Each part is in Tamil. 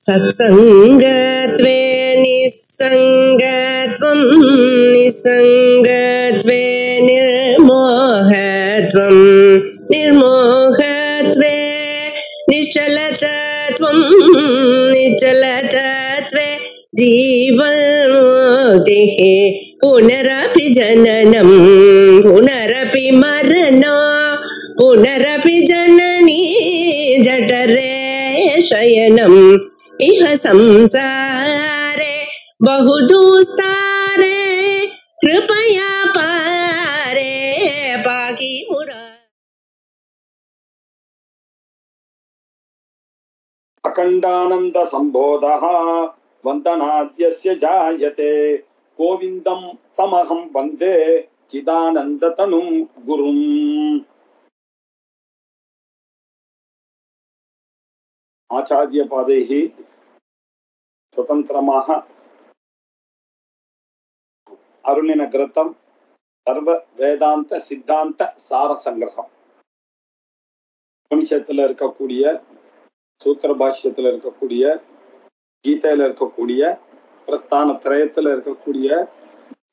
सत्संगत्वे निस्संगत्वं निस्संगत्वे निर्मोहत्वं निर्मोहत्वे निश्चलतत्वं निश्चलतत्वे जीवन्मुक्तिः पुनरपि जननं पुनरपि मरणं पुनरपि जननी जठरे शयनम् इह संसारे बहुदुस्तारे कृपया पारे पाहि मुरा। अखंडानंद संबोधः वंदनाद्यस्य जायते गोविंदं तमहं वंदे चिदानंद तनुं गुरुम्। आचार्य पादैः स्वतंत्रமாக அருளின கிரந்தம் சர்வ வேதாந்த சித்தாந்த சார சங்கிரகம். உபனிஷத்துல இருக்கக்கூடிய, சூத்திர பாஷ்யத்துல இருக்கக்கூடிய, கீதையில இருக்கக்கூடிய, பிரஸ்தான திரயத்துல இருக்கக்கூடிய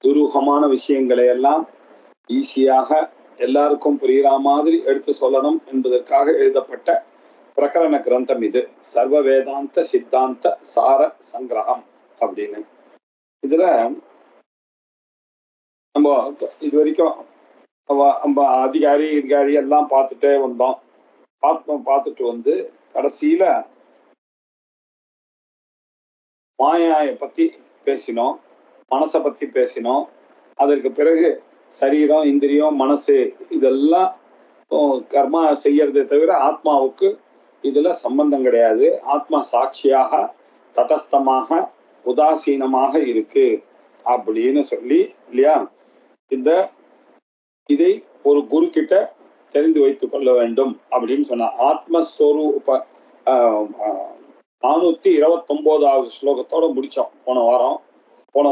துரூகமான விஷயங்களை எல்லாம் ஈஸியாக எல்லாருக்கும் புரியுற மாதிரி எடுத்து சொல்லணும் என்பதற்காக எழுதப்பட்ட பிரகரண கிரந்தம் இது. சர்வ வேதாந்த சித்தாந்த சார சங்கிரகம் அப்படின்னு. இதுல நம்ம இது வரைக்கும் நம்ம அதிகாரி எல்லாம் பார்த்துட்டே வந்தோம். பார்த்துட்டு வந்து கடைசியில மாயாயை பத்தி பேசினோம், மனசை பத்தி பேசினோம். அதற்கு பிறகு சரீரம், இந்திரியம், மனசு இதெல்லாம் கர்மா செய்யறதை தவிர ஆத்மாவுக்கு இதுல சம்பந்தம் கிடையாது. ஆத்மா சாட்சியாக தடஸ்தமாக உதாசீனமாக இருக்கு அப்படின்னு சொல்லி இல்லையா, இதை ஒரு குரு கிட்ட தெரிந்து வைத்துக் கொள்ள வேண்டும் அப்படின்னு சொன்ன ஆத்மஸ்வரூப 429வது ஸ்லோகத்தோட முடிச்சோம் போன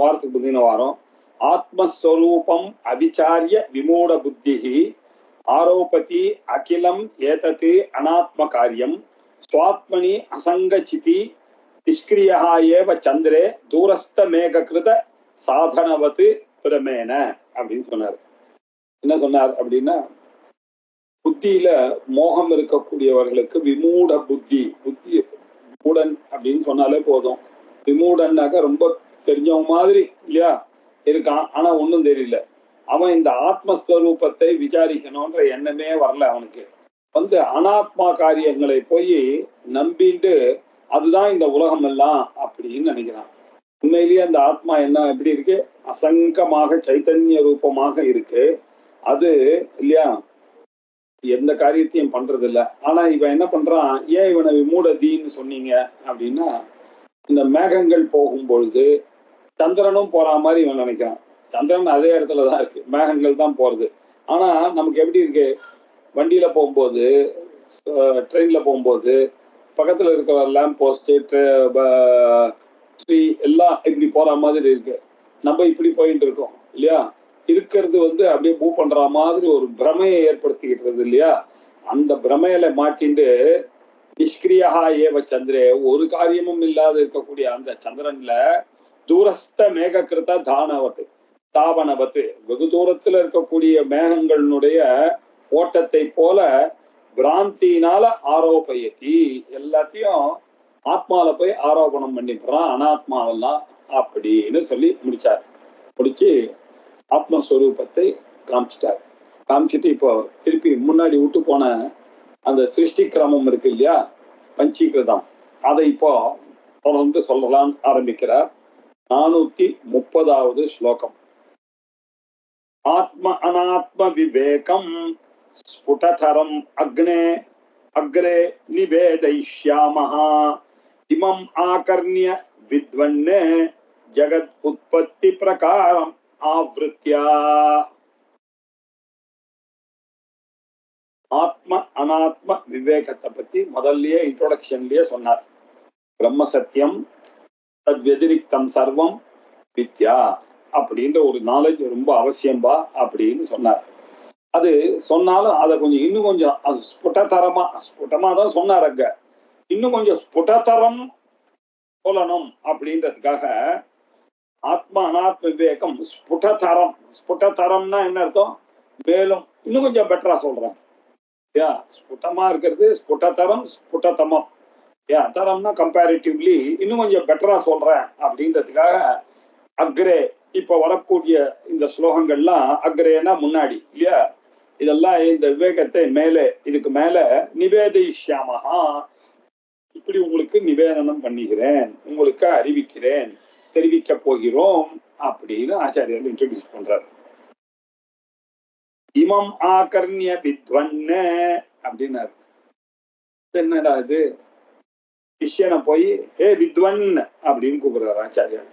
வாரத்துக்கு முந்தின வாரம். ஆத்மஸ்வரூபம் அபிச்சாரிய விமூட புத்திஹி ஆரோபதி அகிலம் ஏதத்து அனாத்ம காரியம் ஸ்வாத்மனி அசங்கசிதி நிஷ்கிரியா ஏவ சந்திரே தூரஸ்த மேககிருத சாதனவத்து பிரமேன அப்படின்னு சொன்னார். என்ன சொன்னார் அப்படின்னா, புத்தியில மோகம் இருக்கக்கூடியவர்களுக்கு விமூட புத்தி மூடன் அப்படின்னு சொன்னாலே போதும். விமூடன்னாக்க ரொம்ப தெரிஞ்சவங்க மாதிரி இல்லையா இருக்கான், ஆனா ஒன்னும் தெரியல. அவன் இந்த ஆத்மஸ்வரூபத்தை விசாரிக்கணும்ன்ற எண்ணமே வரல அவனுக்கு. அனாத்மா காரியங்களை போய் நம்பிட்டு அதுதான் இந்த உலகம் எல்லாம் அப்படின்னு நினைக்கிறான். உண்மையிலேயே அந்த ஆத்மா என்ன எப்படி இருக்கு? அசங்கமாக சைத்தன்ய ரூபமாக இருக்கு. அது இல்லையா எந்த காரியத்தையும் பண்றது இல்லை. ஆனா இவன் என்ன பண்றான்? ஏன் இவனை விமூடதின்னு சொன்னீங்க அப்படின்னா, இந்த மேகங்கள் போகும் பொழுது சந்திரனும் போற மாதிரி இவன் நினைக்கிறான். சந்திரன் அதே இடத்துலதான் இருக்கு, மேகங்கள் தான் போறது. ஆனா நமக்கு எப்படி இருக்கு? வண்டியில போகும்போது, ட்ரெயின்ல போகும்போது பக்கத்துல இருக்கிற லேம்ப் போஸ்ட், ட்ரீ எல்லாம் இப்படி போற மாதிரி இருக்கு. நம்ம இப்படி போயிட்டு இருக்கோம் இல்லையா. இருக்கிறது அப்படியே மூவ் பண்ற மாதிரி ஒரு பிரமையை ஏற்படுத்திக்கிட்டு இல்லையா. அந்த பிரமையில மாட்டிண்டு நிஷ்கிரியா ஏவ சந்திரே, ஒரு காரியமும் இல்லாத இருக்கக்கூடிய அந்த சந்திரன்ல தூரஸ்த மேககிருத தாவனவத்து வெகு தூரத்துல இருக்கக்கூடிய மேகங்களுடைய ஓட்டத்தை போல பிராந்தினால ஆரோபயத்தி எல்லாத்தையும் ஆத்மால போய் ஆரோபணம் பண்ணிடுறான், அனாத்மாவெல்லாம் அப்படின்னு சொல்லி முடிச்சு ஆத்மஸ்வரூபத்தை காமிச்சிட்டு இப்போ திருப்பி முன்னாடி விட்டு போன அந்த சிருஷ்டி கிரமம் இருக்கு இல்லையா, பஞ்சீகிருதம், அதை இப்போ தொடர்ந்து சொல்லலாம் ஆரம்பிக்கிறார். 430வது ஸ்லோகம். ஆத்ம அனாத்ம விவேகம் ஸ்புடதரம் அக்ரே நிவேதயிஷ்யாமஹ இமம் ஆகர்ணிய வித்வன்னே ஜகத் உற்பத்தி பிரகாரம் ஆவ்ருத்யா. ஆத்ம அனாத்ம விவேகத்தை பத்தி முதல்லயே இன்ட்ரோடக்ஷன்லயே சொன்னார். பிரம்ம சத்தியம், தத் வெதிரிக்தம் சர்வம் வித்யா அப்படின்ற ஒரு நாலேஜ் ரொம்ப அவசியம்பா அப்படின்னு சொன்னார். அது சொன்னாலும் அதை கொஞ்சம் இன்னும் கொஞ்சம் அது ஸ்புடமா தான் சொன்னார். அங்க இன்னும் கொஞ்சம் ஸ்புடதரம் சொல்லணும் அப்படின்றதுக்காக ஆத்ம அனாத்ம விவேகம் ஸ்புடதரம். ஸ்புடதரம்னா என்ன அர்த்தம்? மேலும் இன்னும் கொஞ்சம் பெட்டரா சொல்றேன். ஸ்புட்டமா இருக்கிறது ஸ்புடதரம், ஸ்புடதமம். தரம்னா கம்பேரிட்டிவ்லி இன்னும் கொஞ்சம் பெட்டரா சொல்றேன் அப்படின்றதுக்காக அக்ரே. இப்ப வரக்கூடிய இந்த ஸ்லோகங்கள்லாம் அக்ரேனா முன்னாடி இல்லையா, இதெல்லாம் இந்த விவேகத்தை மேலே இதுக்கு மேல நிவேதிஷ்யாமஹா, இப்படி உங்களுக்கு நிவேதனம் பண்ணுகிறேன், உங்களுக்கு அறிவிக்கிறேன், தெரிவிக்க போகிறோம் அப்படின்னு ஆச்சாரியர் இன்ட்ரோடியூஸ் பண்றாரு. இமம் ஆகர்ணிய வித்வன்ன அப்படின்னாரு. என்னடா இது, சிஷ்யனை போய் ஏ வித்வன் அப்படின்னு கூப்பிடுறாரு ஆச்சாரியர்.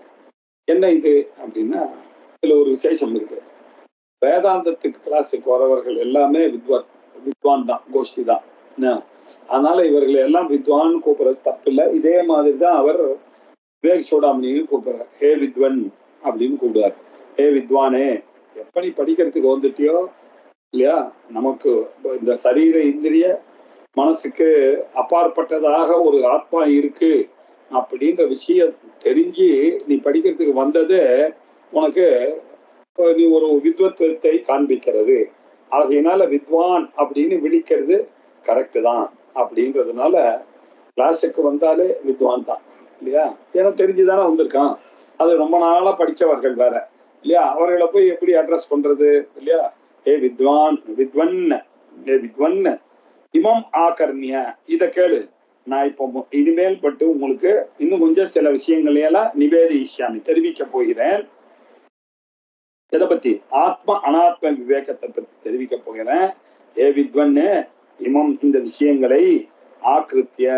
என்ன இது அப்படின்னா, இதுல ஒரு விசேஷம் இருக்கு. வேதாந்தத்துக்கு கிளாஸுக்கு வரவர்கள் எல்லாமே வித்வான் தான், கோஷ்டி தான். அதனால இவர்களை எல்லாம் வித்வான் கூப்பிடுறது தப்பு இல்லை. இதே மாதிரிதான் அவர் விவேக் சூடாமணின்னு கூப்பிடுறார். ஹே வித்வன் அப்படின்னு கூப்பிடுவார். ஹே வித்வானே, எப்படி படிக்கிறதுக்கு வந்துட்டியோ இல்லையா, நமக்கு இந்த சரீர இந்திரிய மனசுக்கு அப்பாற்பட்டதாக ஒரு ஆத்மா இருக்கு அப்படின்ற விஷயம் தெரிஞ்சு நீ படிக்கிறதுக்கு வந்தது உனக்கு நீ ஒரு வித்வத்துவத்தை காண்பிக்கிறது. ஆகையினால வித்வான் அப்படின்னு விழிக்கிறது கரெக்டு தான் அப்படின்றதுனால கிளாஸுக்கு வந்தாலே வித்வான் தான் இல்லையா. ஏன்னா தெரிஞ்சுதானே வந்திருக்கான். அது ரொம்ப நாளா படிச்சவர்கள் வேற இல்லையா, அவர்களை போய் எப்படி அட்ரஸ் பண்றது இல்லையா. ஏ வித்வான், வித்வன், ஏ வித்வன் இமம் ஆகர்ணிய, இத கேளு, நான் இப்போ இனிமேல் பட்டு உங்களுக்கு இன்னும் கொஞ்சம் சில விஷயங்களையெல்லாம் நிவேதிஷ்யாமி தெரிவிக்க போகிறேன். எதை பத்தி? ஆத்ம அனாத்ம விவேகத்தை பத்தி தெரிவிக்க போகிறேன். ஏ வித்வன்னு இமம், இந்த விஷயங்களை ஆக்கிருத்திய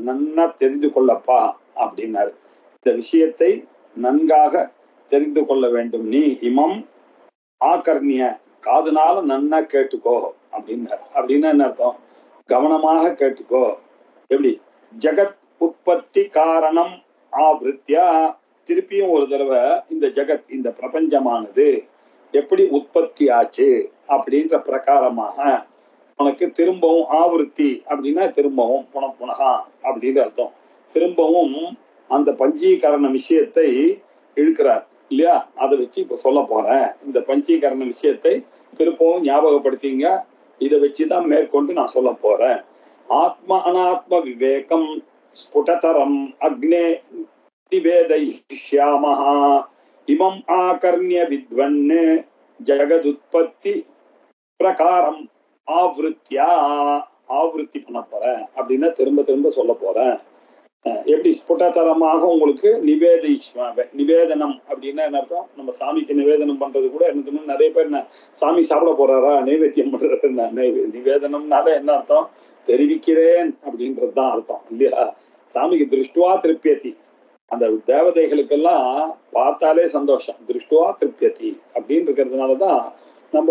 நன்னா தெரிந்து கொள்ளப்பா அப்படின்னாரு. இந்த விஷயத்தை நன்காக தெரிந்து கொள்ள வேண்டும் நீ. இமம் ஆகர்ணிய, காதுனால நன்னா கேட்டுக்கோ அப்படின்னாரு. அப்படின்னா என்ன அர்த்தம்? கவனமாக கேட்டுக்கோ. எப்படி? ஜகத் உற்பத்தி காரணம் ஆவிருத்தியா, திருப்பியும் ஒரு தடவை இந்த ஜகத், இந்த பிரபஞ்சமானது எப்படி உற்பத்தி ஆச்சு அப்படின்ற பிரகாரமாக உனக்கு திரும்பவும் ஆவிருத்தி அப்படின்னா திரும்பவும் புனகா அப்படின்னு அர்த்தம். திரும்பவும் அந்த பஞ்சீகரண விஷயத்தை இழுக்கிறார் இல்லையா. அதை வச்சு இப்ப சொல்ல போறேன். இந்த பஞ்சீகரண விஷயத்தை திரும்பவும் ஞாபகப்படுத்திங்க. இதை வச்சுதான் மேற்கொண்டு நான் சொல்ல போறேன். ஆத்ம அனாத்ம விவேகம் ஸ்புடதரம் அக்னே நிவேதயிஷ்யாமஹா இமம் ஆகர்ணிய வித்வன்னு ஜகதுத்பத்தி பிரகாரம் ஆவிருத்தியா, ஆவிருத்தி பண்ண போறேன் அப்படின்னா திரும்ப திரும்ப சொல்ல போறேன். எப்படி? ஸ்புடதரமாக உங்களுக்கு நிவேதனம் அப்படின்னா என்ன அர்த்தம்? நம்ம சாமிக்கு நிவேதனம் பண்றது கூட என்ன, நிறைய பேர் என்ன சாமி சாப்பிட போறாரா, நைவேத்தியம் பண்றாரு. நிவேதனம்னால என்ன அர்த்தம்? தெரிவிக்கிறேன் அப்படின்றதுதான் அர்த்தம் இல்லையா. சாமிக்கு திருஷ்டுவா திருப்தியதி, அந்த தேவதைகளுக்கெல்லாம் பார்த்தாலே சந்தோஷம். திருஷ்டுவா திருப்தியதி அப்படின்னு இருக்கிறதுனாலதான் நம்ம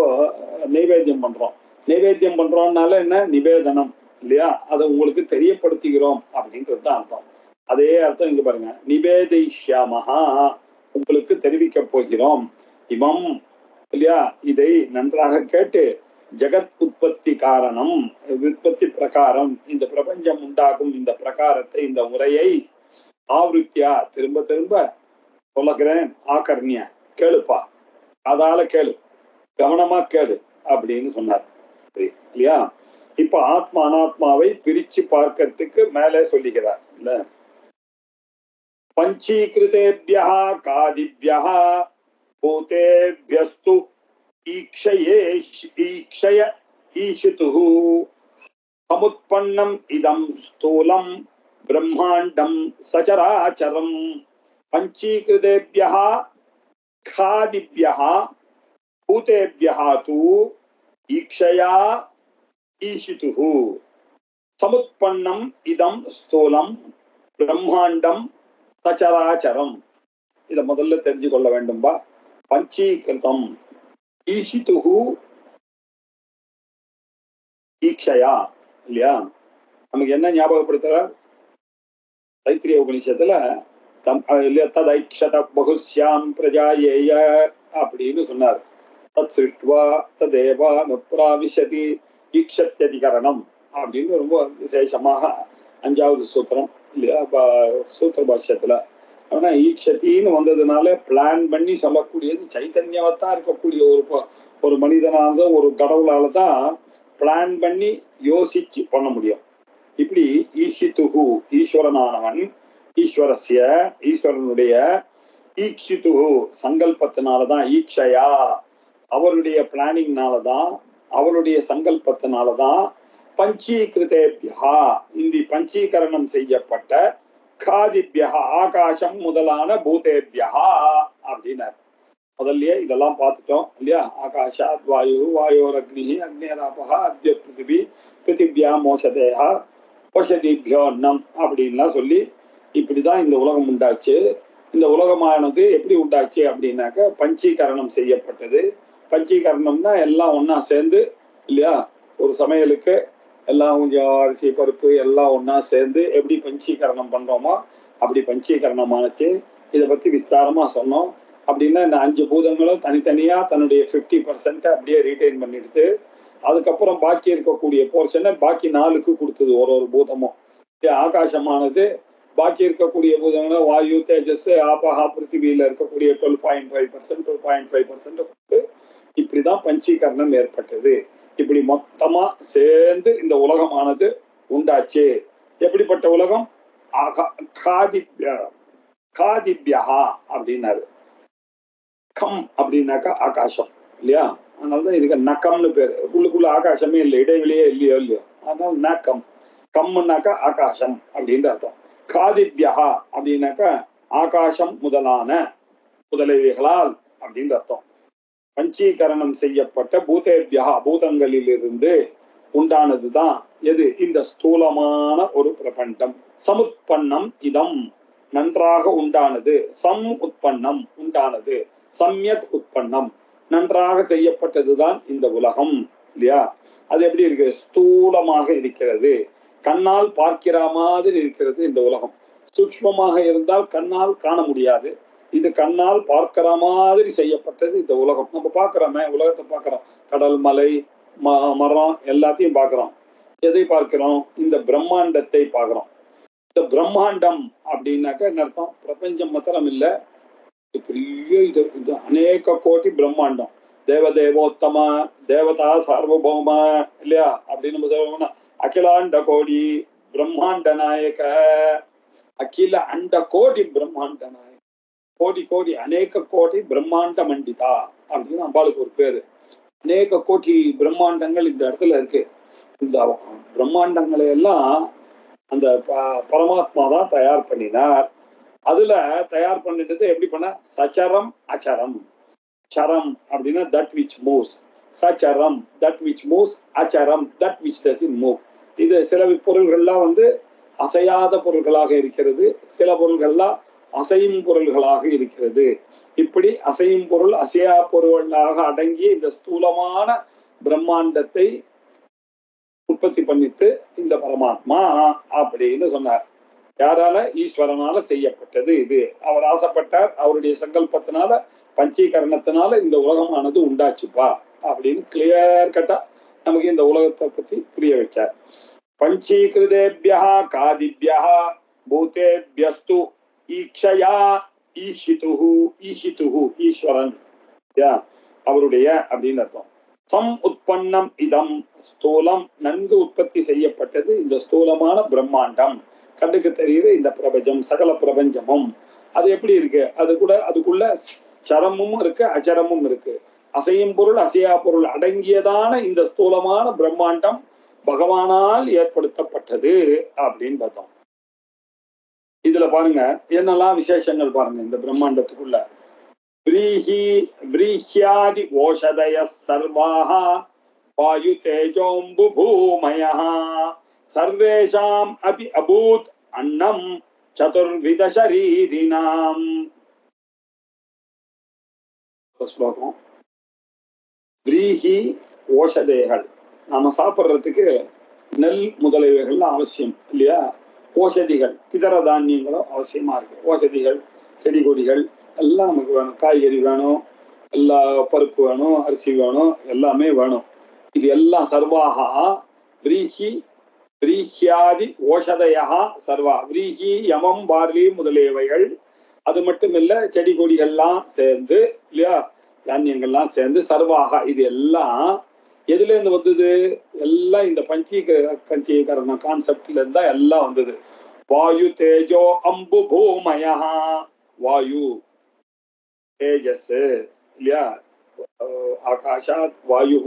நைவேத்தியம் பண்றோம். நைவேத்தியம் பண்றோம்னால என்ன? நிவேதனம் இல்லையா. அதை உங்களுக்கு தெரியப்படுத்துகிறோம் அப்படின்றது தான் அர்த்தம். அதே அர்த்தம் இங்க பாருங்க, நிவேதிஷ்யாமஹா, உங்களுக்கு தெரிவிக்க போகிறோம். இமம் இல்லையா, இதை நன்றாக கேட்டு ஜெகத் உற்பத்தி காரணம், உற்பத்தி பிரகாரம், இந்த பிரபஞ்சம் உண்டாகும் இந்த பிரகாரத்தை, இந்த முறையை ஆவிருத்தியா திரும்ப திரும்ப சொல்லுகிறேன். ஆகர்ணிய, கேளுப்பா, அதால கேளு, கவனமா கேளு அப்படின்னு சொன்னார். சரி இல்லையா. இப்ப ஆத்மா அனாத்மாவை பிரிச்சு பார்க்கறதுக்கு மேலே சொல்லுகிறார் இல்ல. பஞ்சீகிருதேபியா காதிபியா பூதேபியஸ்து ஈக்ஷய ஈஷிதுஹு சமுத்பன்னம் இதம் ஸ்தூலம் பிரம்மாண்டம் சச்சராச்சரம். பஞ்சீகிருதேபியா காதிபியா பூதேபியா து ஈக்ஷயா ஈஷிதுஹு சமுத்பன்னம் இதம் ஸ்தூலம் பிரம்மாண்டம் சச்சராச்சரம். இத முதல்ல தெரிஞ்சு கொள்ள வேண்டும்பா. பஞ்சீகிருதம் ஈஷிதுஹு ஈக்ஷயா இல்லையா. நமக்கு என்ன ஞாபகப்படுத்துறார்? தைத்திரிய உபநிஷத்துல ததைக்ஷத பகுஸ்யாம் பிரஜாயேய அப்படின்னு சொன்னார். தத் சிருஷ்டுவா ததேவா நப்ராவிஷதி ஈக்ஷத்யதிகரணம் அப்படின்னு ரொம்ப விசேஷமாக 5வது சூத்திரம் இல்லையா சூத்திர பாஷ்யத்துல. ஆனா ஈக்ஷத்தின்னு வந்ததுனால பிளான் பண்ணி சொல்லக்கூடியது சைத்தன்யவத்தான் இருக்கக்கூடிய ஒரு மனிதனால ஒரு கடவுளால தான் பிளான் பண்ணி யோசிச்சு பண்ண முடியும். இப்படி ஈஷித்துகு ஈஸ்வரனானவன் ஈஸ்வரனுடைய ஈக்ஷித்துகு சங்கல்பத்தினாலதான் ஈக்ஷயா அவருடைய பிளானிங்னாலதான் அவருடைய சங்கல்பத்தினாலதான் பஞ்சீகிருதேபியா இந்த பஞ்சீகரணம் செய்யப்பட்ட காதிபியா ஆகாசம் முதலான பூதேபியா அப்படின்னார். முதல்லயே இதெல்லாம் பார்த்துட்டோம் இல்லையா? ஆகாஷாத் வாயு வாயோர் அக்னி அக்னேராபகா அத்ய பிருத்திவி பிருத்திவியா மோசதேகா ஓஷதிபியோ அன்னம் அப்படின்லாம் சொல்லி இப்படிதான் இந்த உலகம் உண்டாச்சு. இந்த உலகமானது எப்படி உண்டாச்சு அப்படின்னாக்க பஞ்சீகரணம் செய்யப்பட்டது. பஞ்சீகரணம்னா எல்லாம் ஒன்னா சேர்ந்து இல்லையா? ஒரு சமையலுக்கு எல்லாம் கொஞ்சம் அரிசி பருப்பு எல்லாம் ஒன்னா சேர்ந்து எப்படி பஞ்சீகரணம் பண்றோமோ அப்படி பஞ்சீகரணம் ஆச்சு. இதை பத்தி விஸ்தாரமா சொன்னோம். அப்படின்னா இந்த 5 பூதங்களும் தனித்தனியா தன்னுடைய 50% அப்படியே ரீட்டைன் பண்ணிடுது. அதுக்கப்புறம் பாக்கி இருக்கக்கூடிய போர்ஷனை பாக்கி 4க்கு கொடுத்தது ஒரு பூதமும். ஆகாசமானது பாக்கி இருக்கக்கூடிய பூதங்களும் வாயு தேஜஸ் ஆபஹா பிருத்திவியில இருக்கக்கூடிய 12.5% 12.5% கொடுத்து இப்படிதான் பஞ்சீகரணம் ஏற்பட்டது. இப்படி மொத்தமா சேர்ந்து இந்த உலகமானது உண்டாச்சு. எப்படிப்பட்ட உலகம்? காதிபியா அப்படின்னாரு. கம் அப்படின்னாக்கா ஆகாசம் இல்லையா? அதனாலதான் இதுக்கு நக்கம்னு பேரு. உள்ளுக்குள்ள ஆகாசமே இல்லை, இடைவெளியே இல்லையோ. அதனால நக்கம். கம்னாக்கா ஆகாசம் அப்படின்ற அர்த்தம். காதிபியா அப்படின்னாக்கா ஆகாசம் முதலைவைகளால் அப்படின்ற அர்த்தம். பஞ்சீகரணம் செய்யப்பட்ட பூதேபியா பூதங்களிலிருந்து உண்டானதுதான் எது? இந்த ஸ்தூலமான ஒரு பிரபஞ்சம். சமுத்பன்னம் இதம் நன்றாக உண்டானது. உத்பன்னம் உண்டானது. சம்யக் உத்பன்னம் நன்றாக செய்யப்பட்டதுதான் இந்த உலகம் இல்லையா? அது எப்படி இருக்கு? ஸ்தூலமாக இருக்கிறது. கண்ணால் பார்க்கிற மாதிரி இருக்கிறது இந்த உலகம். சூக்ஷ்மமாக இருந்தால் கண்ணால் காண முடியாது. இது கண்ணால் பார்க்கிற மாதிரி செய்யப்பட்டது இந்த உலகம். நம்ம பார்க்கிறோமே, உலகத்தை பார்க்கிறோம். கடல், மலை, மரம் எல்லாத்தையும் பார்க்கிறோம். எதை பார்க்கிறோம்? இந்த பிரம்மாண்டத்தை பார்க்கிறோம். இந்த பிரம்மாண்டம் அப்படின்னாக்க என்ன அர்த்தம்? பிரபஞ்சம் மாத்திரம் இல்ல, பெரிய இது அநேக கோடி பிரம்மாண்டம். தேவதேவோத்தம தேவதா சார்வபௌம இல்லையா? அப்படின்னு அகிலாண்ட கோடி பிரம்மாண்ட நாயக அகில அண்ட கோடி பிரம்மாண்ட நாயக கோடி கோடி அநேக கோடி பிரம்மாண்ட மண்டிதா அப்படின்னு அம்பாளுக்கு ஒரு பேரு. அநேக கோடி பிரம்மாண்டங்கள் இந்த இடத்துல இருக்கு. இந்த பிரம்மாண்டங்களை எல்லாம் அந்த பரமாத்மா தான் தயார் பண்ணினார். அதுல தயார் பண்ணிட்டு எப்படி பண்ண? சச்சரம் அச்சரம். சரம் அப்படின்னா தட் விச் மூவ்ஸ். சச்சரம் தட் விச் மூவ்ஸ். அச்சரம் தட் விச் டசன்ட் மூவ். இது சில பொருள்கள்லாம் அசையாத பொருள்களாக இருக்கிறது. சில பொருள்கள்லாம் அசையும் பொருள்களாக இருக்கிறது. இப்படி அசையும் பொருள் அசையா பொருளாக அடங்கிய இந்த ஸ்தூலமான பிரம்மாண்டத்தை உற்பத்தி பண்ணிட்டு இந்த பரமாத்மா அப்படின்னு சொன்னார். யாரால? ஈஸ்வரனால செய்யப்பட்டது இது. அவர் ஆசைப்பட்டார். அவருடைய சங்கல்பத்தினால பஞ்சீகரணத்தினால இந்த உலகமானது உண்டாச்சுப்பா அப்படின்னு கிளியர் கட்டா நமக்கு இந்த உலகத்தை பத்தி புரிய வச்சார். பஞ்சீகிருதேபியா காதிபியா பூதேபியஸ்து ஈக்ஷயா ஈஷித்துஹு ஈஸ்வரன் அவருடைய அப்படின்னு அர்த்தம். உத்பன்னம் இதம் ஸ்தூலம் நன்கு உற்பத்தி செய்யப்பட்டது இந்த ஸ்தூலமான பிரம்மாண்டம். கண்ணுக்கு தெரியுது இந்த பிரபஞ்சம், சகல பிரபஞ்சமும். அது எப்படி இருக்கு? அதுக்குள்ள சரமும் இருக்கு, அச்சரமும் இருக்கு. அசையும் பொருள் அசையா பொருள் அடங்கியதான இந்த ஸ்தூலமான பிரம்மாண்டம் பகவானால் ஏற்படுத்தப்பட்டது அப்படின்னு பார்த்தோம். இதுல பாருங்க என்னெல்லாம் விசேஷங்கள் பாருங்க இந்த பிரம்மாண்டத்துக்குள்ள. व्रीह्यादि ओषधयः सर्वाः वायु तेजोम्बु भूमयः सर्वेषाम् अपि अभूत् अन्नं चतुर्विध शरीरिणाम्. ஸ்லோகம். व्रीहि ஓஷதைகள் நாம சாப்பிட்றதுக்கு நெல் முதலியவைகள்லாம் அவசியம் இல்லையா? ஓஷதிகள் இதர தானியங்களும் அவசியமா இருக்கு. ஓஷதிகள் செடி கொடிகள் எல்லாம் நமக்கு வேணும். காய்கறி வேணும், எல்லா பருப்பு வேணும், அரிசி வேணும், எல்லாமே வேணும். இது எல்லாம் சர்வாகா விரீஹி விரீஹியாதி ஓஷதயா சர்வா. விரீஹி, யமம், பார்லி முதலியவைகள். அது மட்டும் இல்ல, செடி கொடிகள்லாம் சேர்ந்து இல்லையா, தானியங்கள்லாம் சேர்ந்து சர்வாக. இது எல்லாம் எதுல இருந்து வந்தது? எல்லாம் இந்த பஞ்சீகரண கான்செப்ட்ல இருந்தா எல்லாம் வந்தது. வாயு தேஜோ அம்பு பூமயா. வாயு தேஜஸ் இல்லையா, ஆகாஷாத் வாயு,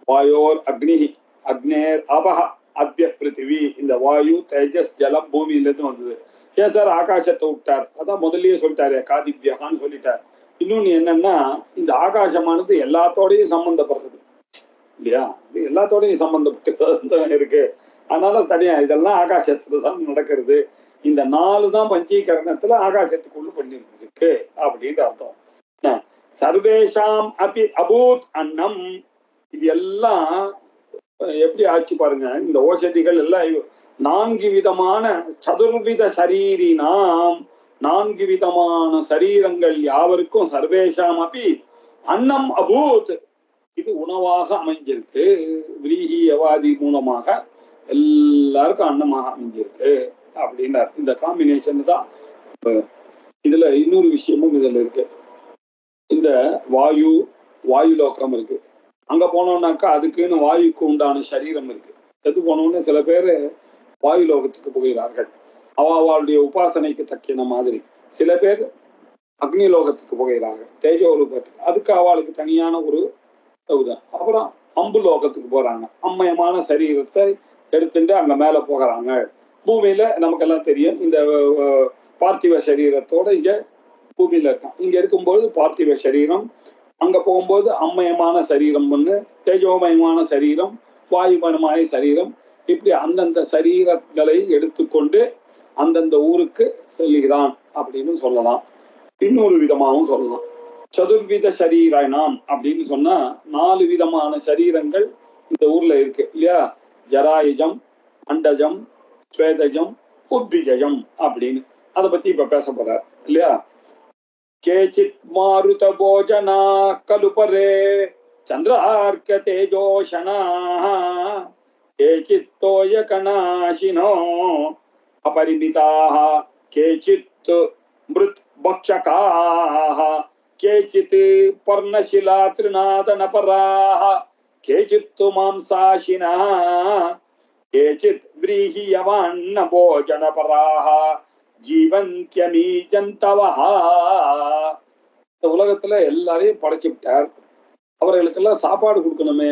வாயோர் அக்னி, அக்னேர் அபஹ, அத்ய பிருத்திவி. இந்த வாயு தேஜஸ் ஜலம் பூமியிலிருந்து வந்தது. ஏன் சார் ஆகாசத்தை விட்டார்? அதான் முதல்லயே சொல்லிட்டாரு, காதித்யான்னு சொல்லிட்டார். இன்னொன்னு என்னன்னா, இந்த ஆகாசமானது எல்லாத்தோடையும் சம்பந்தப்படுறது இல்லையா, இது எல்லாத்தோடையும் சம்பந்தப்பட்டு இருக்கு. அதனால தனியா இதெல்லாம் ஆகாசத்துல தான் நடக்கிறது. இந்த 4 தான் பஞ்சீகரணத்துல ஆகாசத்துக்குள்ள பண்ணிருக்கு அப்படின்ற அர்த்தம். சர்வேஷாம் அபி அபூத் அன்னம். இது எல்லாம் எப்படி ஆச்சு பாருங்க. இந்த ஓஷதிகள் எல்லாம் 4 விதமான சதுர்வித சரீரினாம், 4 விதமான சரீரங்கள் யாவருக்கும் சர்வேஷாம் அப்படி அன்னம் அபூத், இது உணவாக அமைஞ்சிருக்கு. விரீஹி யவாதி மூலமாக எல்லாருக்கும் அன்னமாக அமைஞ்சிருக்கு அப்படின்னார். இந்த காம்பினேஷன் தான். இதுல இன்னொரு விஷயமும் இதுல இருக்கு. இந்த வாயு, வாயு லோகம் இருக்கு. அங்க போனோம்னாக்கா அதுக்குன்னு வாயுக்கு உண்டான சரீரம் இருக்கு. எது போனோம்னு சில பேர் வாயு லோகத்துக்கு போகிறார்கள், அவளுடைய உபாசனைக்கு தக்கின மாதிரி. சில பேர் அக்னி லோகத்துக்கு போகிறார்கள், தேஜோ லோகத்துக்கு. அதுக்கு அவளுக்கு தனியான ஒரு. அப்புறம் அம்பு லோகத்துக்கு போறாங்க, அம்மயமான சரீரத்தை எடுத்துட்டு அங்க மேல போகிறாங்க. பூமியில நமக்கெல்லாம் தெரியும், இந்த பார்த்திவ சரீரத்தோட இங்க பூமியில இருக்கான். இங்க இருக்கும்போது பார்த்திவ சரீரம், அங்க போகும்போது அம்மயமான சரீரம் ஒண்ணு, தேஜோமயமான சரீரம், வாயுமயமான சரீரம். இப்படி அந்தந்த சரீரங்களை எடுத்துக்கொண்டு அந்தந்த ஊருக்கு செல்கிறான் அப்படின்னு சொல்லலாம். இன்னொரு விதமாகவும் சொல்லலாம். சதுர்வித சரீராம் அப்படின்னு சொன்னா 4 விதமான சரீரங்கள் இந்த ஊர்ல இருக்கு இல்லையா. ஜராயுஜம், அண்டஜம், ஸ்வேதஜம், உத்பிஜயம் அப்படின்னு. அதை பத்தி இப்ப பேச போறார் இல்லையா. கேச்சித் மாருத போஜனா கலுபரே சந்திரார்க்க தேஜோஷனா கேச்சித் தோய கணாசினோ அபரிமிதாக கேச்சித் மிருத் பக்ஷகாः கேச்சித் பர்ணசிலா திருநாதனபராः கேச்சித் மாம்சாஷினः கேச்சித் व्रीहियवान्न भोजनपराः ஜீவந்தியமீஜந்தவஹ. இந்த உலகத்துல எல்லாரையும் படைச்சு விட்டார். அவர்களுக்கெல்லாம் சாப்பாடு கொடுக்கணுமே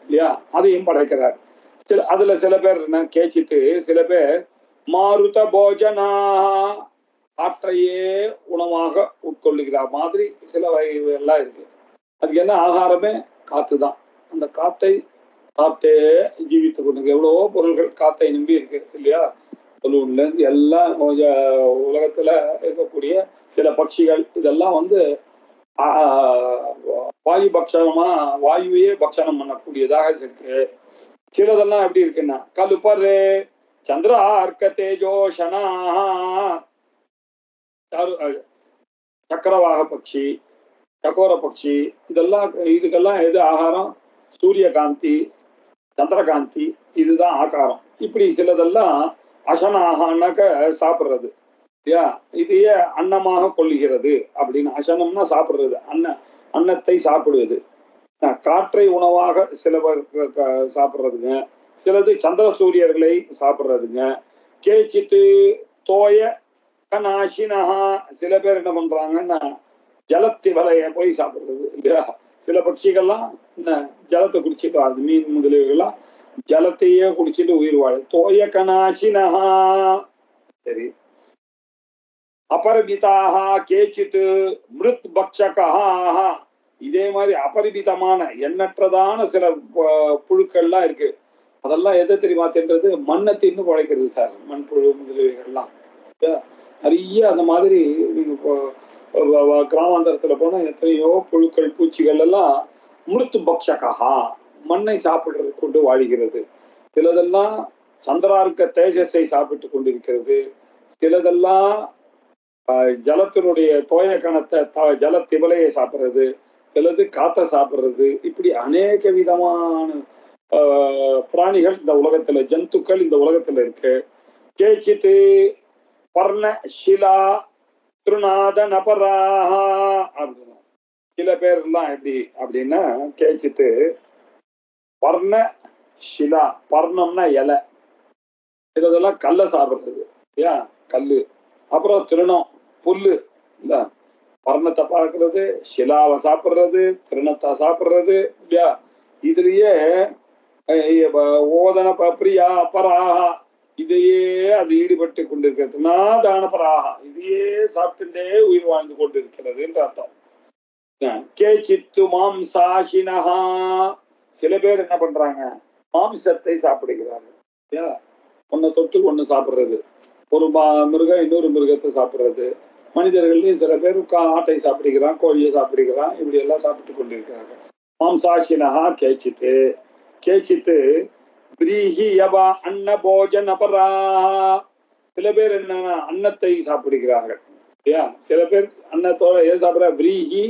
இல்லையா, அதையும் படைக்கிறார். அதுல சில பேர் என்ன கேச்சித்து, சில பேர் மாருத போஜனா, காற்றையே உணவாக உட்கொள்ளுகிறார் மாதிரி சில வகைகள் எல்லாம் இருக்கு. அதுக்கு என்ன ஆகாரமே காத்து தான். அந்த காத்தை சாப்பிட்டே ஜீவித்து கொண்டு எவ்வளவோ பொருள்கள் காத்தை நம்பி இருக்கு இல்லையா. பலூன்ல இருந்து எல்லாம் உலகத்துல இருக்கக்கூடிய சில பட்சிகள் இதெல்லாம் வாயு பக்ஷணமா, வாயுவையே பக்ஷணம் பண்ணக்கூடியதாக இருக்கு. சிலதெல்லாம் எப்படி இருக்குன்னா கலுப்பரு சந்திரார்க்க தேஜோஷனா, சக்கரவாக பட்சி, சக்கோர பட்சி, இதெல்லாம் இதுக்கெல்லாம் எது ஆகாரம்? சூரியகாந்தி, சந்திரகாந்தி, இதுதான் ஆகாரம். இப்படி சிலதெல்லாம் அசனாகனாக்க சாப்பிடுறது இல்லையா, இதையே அன்னமாக கொள்ளுகிறது அப்படின்னு. அசனம்னா சாப்பிடுறது, அன்னத்தை சாப்பிடுவது. காற்றை உணவாக சிலவர் சாப்பிடுறதுங்க, சிலது சந்திர சூரியர்களை சாப்பிடுறதுங்க. கேச்சித்து தோய கனாசினஹா, சில பேர் என்ன பண்றாங்கன்னா ஜலத்தி வலைய போய் சாப்பிடுறது இல்லையா. சில பட்சிகள்லாம் என்ன ஜலத்தை குடிச்சிட்டு அது மீன் முதலியவர்கள்லாம் ஜலத்தையே குடிச்சிட்டு உயிர் வாழ. தோய கனாசினஹா. சரி. அபரிமிதாக கேச்சித்து மிருத் பக்ஷகா, இதே மாதிரி அபரிமிதமான எண்ணற்றதான சில புழுக்கள்லாம் இருக்கு. அதெல்லாம் எதை தெரியுமா தின்றது? மண்ணை தின்னு பழைக்கிறது சார். மண்புழு முதலியவைகள்லாம் நிறைய. அந்த மாதிரி நீங்க கிராமாந்தரத்துல போனா எத்தனையோ புழுக்கள் பூச்சிகள் எல்லாம் மிருத்து பக்ஷகா, மண்ணை சாப்பிடுறது கொண்டு வாழுகிறது. சிலதெல்லாம் சந்திரார்க்க தேஜஸை சாப்பிட்டு கொண்டிருக்கிறது. சிலதெல்லாம் ஜலத்தினுடைய தோய கணத்தை, ஜல திவலையை சாப்பிடுறது, சிலது காத்த சாப்பிடுறது. இப்படி அநேக விதமான பிராணிகள் இந்த உலகத்துல, ஜந்துக்கள் இந்த உலகத்துல இருக்கு. கேச்சித்து பர்ண ஷிலா திருநாத நபராஹா அப்படின்னா, சில பேர் எல்லாம் எப்படி அப்படின்னா கேச்சித்து பர்ண ஷிலா, பர்ணம்னா இலை, சிலதெல்லாம் கல்லை சாப்பிடுறது, ஏன் கல்லு, அப்புறம் திருணம் புல்லு, இல்ல பர்ணத்தை பார்க்கறது, ஷிலாவை சாப்பிடுறது, திருணத்தை சாப்பிடுறது இல்லையா. இதுலயே ஓதன பிரியா பராகா, இதையே அது ஈடுபட்டு கொண்டிருக்கிறதுனா தான பராகா, இதையே சாப்பிட்டுட்டே உயிர் வாழ்ந்து கொண்டிருக்கிறது என்று அர்த்தம். கேச்சித்து மாம்சாஷினஹா, சில பேர் என்ன பண்றாங்க, மாம்சத்தை சாப்பிடுகிறார்கள். ஒன்ன தொட்டு ஒண்ணு சாப்பிடுறது, ஒரு மிருகம் இன்னொரு மிருகத்தை சாப்பிடுறது. மனிதர்கள்லயும் சில பேர் ஆட்டை சாப்பிடுகிறான், கோழியை சாப்பிடுகிறான், இப்படி எல்லாம் சாப்பிட்டு கொண்டிருக்கிறார்கள். மாம்சாஷினஹா கேச்சித்து. கேச்சித்து பிரீஹி யவா அன்ன போஜன பராஹா, சில பேர் என்னன்னா அன்னத்தை சாப்பிடுகிறார்கள். சில பேர் அன்னத்தோட ஏன் சாப்பிடுற, பிரீஹி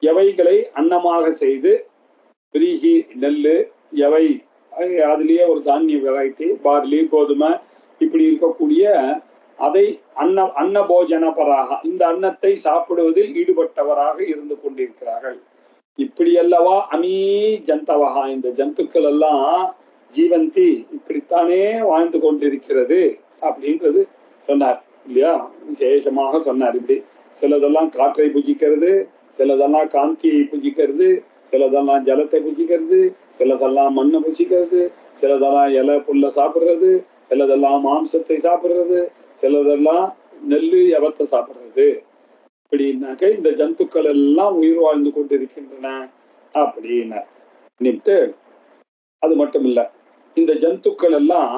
எவைகளை அன்னமாக செய்து, பிரீஹி நெல்லு, எவை அதுலயே ஒரு தானிய வெரைட்டி, பார்லி கோதுமை இப்படி இருக்கக்கூடிய அதை அன்ன போஜன பராக, இந்த அன்னத்தை சாப்பிடுவதில் ஈடுபட்டவராக இருந்து கொண்டிருக்கிறார்கள். இப்படி அல்லவா அமீ ஜந்தவகா, இந்த ஜந்துக்கள் எல்லாம் ஜீவந்தி இப்படித்தானே வாழ்ந்து கொண்டிருக்கிறது அப்படின்றது சொன்னார் இல்லையா. விசேஷமாக சொன்னார். இப்படி சிலதெல்லாம் காற்றை புஜிக்கிறது, சிலதெல்லாம் காந்தியை புஜிக்கிறது, சிலதெல்லாம் ஜலத்தை புஜிக்கிறது, சிலதெல்லாம் மண்ணை புஜிக்கிறது, சிலதெல்லாம் இலை புல்ல சாப்பிடுறது, சிலதெல்லாம் மாம்சத்தை சாப்பிடுறது, சிலதெல்லாம் நெல்லு எவத்தை சாப்பிடுறது. அப்படின்னாக்க இந்த ஜந்துக்கள் எல்லாம் உயிர் வாழ்ந்து கொண்டிருக்கின்றன அப்படின்னு. அது மட்டும் இல்ல, இந்த ஜந்துக்கள் எல்லாம்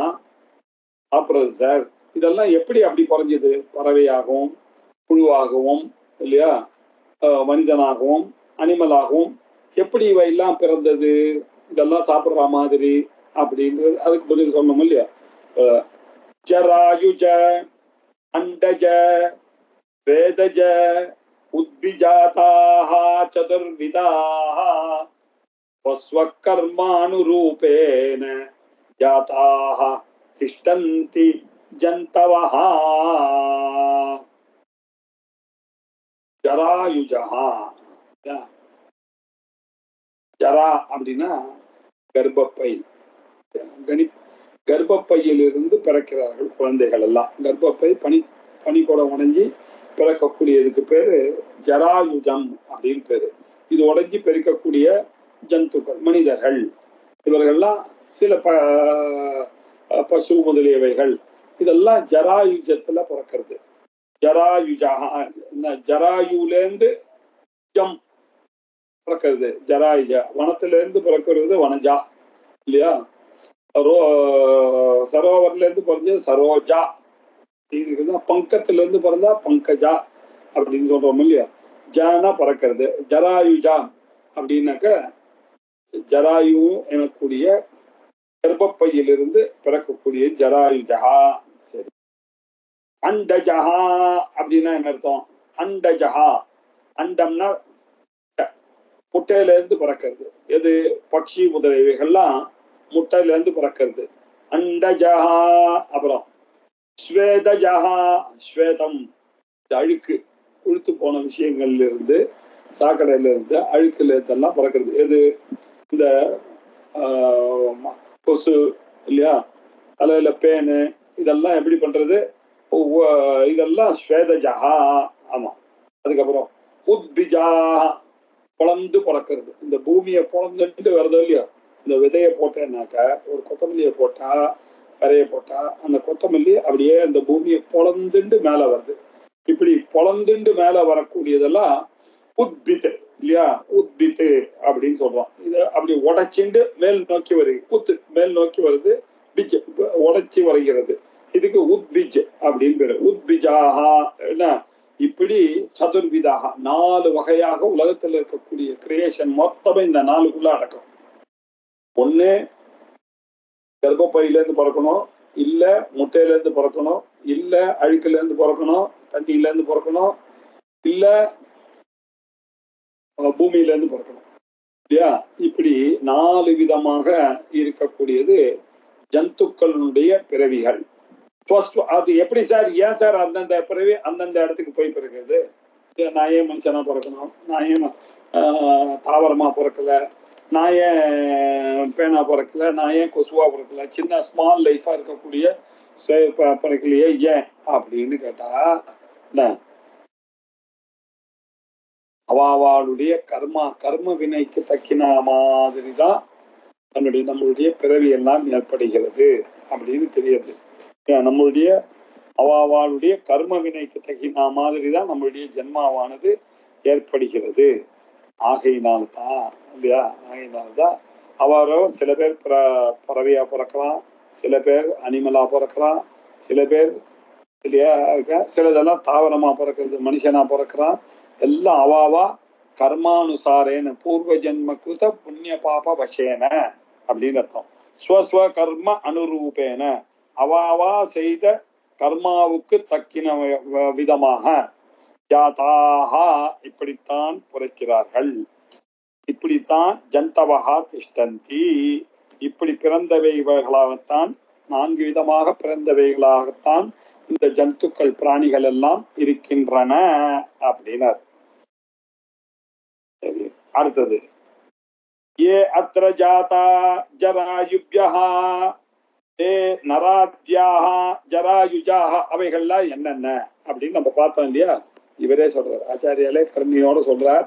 சாப்பிடுறது சார், இதெல்லாம் எப்படி அப்படி குறைஞ்சது, பறவையாகவும் புழுவாகவும் இல்லையா, மனிதனாகவும் அனிமலாகவும் எப்படி இவையெல்லாம் பிறந்தது, இதெல்லாம் சாப்பிடுற மாதிரி அப்படின்றது அதுக்கு பதில் சொன்னோம் இல்லையா. ஜராயுஜ அண்டஜ வேதஜ உத்பிஜாதாக சதுர்விதாக ஸ்வகர்மானுரூபேன ஜாதாக திஷ்டந்தி ஜந்தவஹ. ஜராயுஜஹா, ஜரா அப்படின்னா கர்ப்பப்பை, கர்ப்பப்பையிலிருந்து பிறக்கிறார்கள் குழந்தைகள் எல்லாம். கர்ப்பப்பை பனி கூட உடைஞ்சி பிறக்கக்கூடியதுக்கு பேரு ஜராயுஜம் அப்படின்னு பேரு. இது உடைஞ்சி பிறக்கக்கூடிய ஜந்துக்கள் மனிதர்கள், இவர்கள்லாம் சில பசு முதலியவைகள், இதெல்லாம் ஜராயுஜத்துல பிறக்கிறது. ஜராயுஜா, ஜராயுலேருந்து ஜம் பிறக்கிறது ஜராயுஜ, வனத்துல இருந்து பிறக்கிறது வனஜா இல்லையா. சரோவர்ல இருந்து பிறந்தது சரோஜா, பங்கத்துல இருந்து பிறந்தா பங்கஜா அப்படின்னு சொல்றோம் இல்லையா. ஜானா பறக்கிறது, ஜராயுஜா அப்படின்னாக்க ஜராயு எனக்கூடிய கர்ப்பப்பையிலிருந்து பிறக்கக்கூடிய ஜராயுஜா. சரி, அண்டஜஹா அப்படின்னா என்ன அர்த்தம், அண்டஜஹா, அண்டம்னா முட்டையில இருந்து பிறக்கிறது. எது, பக்ஷி முதலியவைகள்லாம் முட்டையில இருந்து பிறக்கிறது, அண்டஜஹா. அப்புறம் ஸ்வேதஜஹா, ஸ்வேதம் அழுக்கு, உழுத்து போன விஷயங்கள்ல இருந்து, சாக்கடையில இருந்து, அழுக்குல இருந்தெல்லாம் பிறக்கிறது. எது, இந்த கொசு இல்லையா, தலையில பேனு, இதெல்லாம் எப்படி பண்றது, இதெல்லாம் ஸ்வேதஜஹா. ஆமா. அதுக்கப்புறம் உத்பிஜா, பொழந்து பிறக்கிறது, இந்த பூமியை பொழந்துட்டு வருதோ இல்லையா. இந்த விதையை போட்டேன்னாக்க, ஒரு கொத்தமல்லியை போட்டா, கரையை போட்டா, அந்த கொத்தமல்லி அப்படியே அந்த பூமியை பொழந்துண்டு மேல வருது. இப்படி பொழந்துண்டு மேல வரக்கூடியதெல்லாம் உத்பித்து இல்லையா, உத்பித்து அப்படின்னு சொல்றோம். இதை அப்படி உடைச்சுண்டு மேல் நோக்கி வருது, குத்து மேல் நோக்கி வருது, பிஜ் உடைச்சி வருகிறது, இதுக்கு உத்பிஜ் அப்படின்னு பேரு. உத்பிஜாஹா என்ன, இப்படி சதுர்விதாக 4 வகையாக உலகத்தில் இருக்கக்கூடிய கிரியேஷன் மொத்தமே இந்த 4க்குள்ள அடக்கம். ஒண்ணு கர்ப்பப்பையில இருந்து பிறக்கணும், இல்ல முட்டையில இருந்து பிறக்கணும், இல்ல அழுக்குல இருந்து பிறக்கணும், தண்ணியில இருந்து பிறக்கணும், இல்ல பூமியில இருந்து பிறக்கணும். இல்லையா? இப்படி 4 விதமாக இருக்கக்கூடியது ஜந்துக்களுடைய பிறவிகள். அது எப்படி சார்? ஏன் சார் அந்தந்த பிறவி அந்தந்த இடத்துக்கு போய் பிறகுது? நான் ஏன் மனுஷனா பிறக்கணும்? நான் ஏன் தாவரமா பிறக்கல? நான் ஏன் பேனா பிறக்கல? நான் ஏன் கொசுவா பிறக்கல? சின்ன ஸ்மால் லைஃபா இருக்கக்கூடிய பிறக்கலையே ஏன் அப்படின்னு கேட்டா அவாவாளுடைய கர்ம வினைக்கு தக்கின மாதிரிதான் நம்மளுடைய பிறவி எல்லாம் ஏற்படுகிறது அப்படின்னு தெரியுது. நம்மளுடைய அவாவாளுடைய கர்ம வினைக்கு தக்கின மாதிரிதான் நம்மளுடைய ஜென்மாவானது ஏற்படுகிறது. ஆகையினால்தான் இல்லையா? ஆகையினால்தான் அவரோ சில பேர் பறவையா பிறக்கலாம், சில பேர் அனிமலா பிறக்கிறான், சில பேர் இல்லையா சிலதெல்லாம் தாவரமா பிறக்கிறது, மனுஷனா பிறக்கிறான். எல்லாம் அவாவா கர்மானுசாரேன பூர்வ ஜென்ம கிருத புண்ணிய பாப வசேன அப்படின்னு அர்த்தம். ஸ்வஸ்வ கர்ம அனுரூபேன அவாவா செய்த கர்மாவுக்கு தக்கின விதமாக ஜாதாஹா இப்படித்தான் பிறக்கிறார்கள். இப்படித்தான் ஜந்தவஹா திஷ்டந்தி இப்படி பிறந்தவைகளாகத்தான் 4 விதமாக பிறந்தவைகளாகத்தான் இந்த ஜந்துக்கள் பிராணிகள் எல்லாம் இருக்கின்றன அப்படின்னார். அடுத்தது ஏ அத்ர ஜாதா ஜராயுப்யஹ தே நராத்யாஹ ஜராயுஜாஹ அவைகள்லாம் என்னென்ன அப்படின்னு நம்ம பார்த்தோம் இல்லையா? இவரே சொல்றார், ஆச்சாரியாலே கருணையோட சொல்றார்.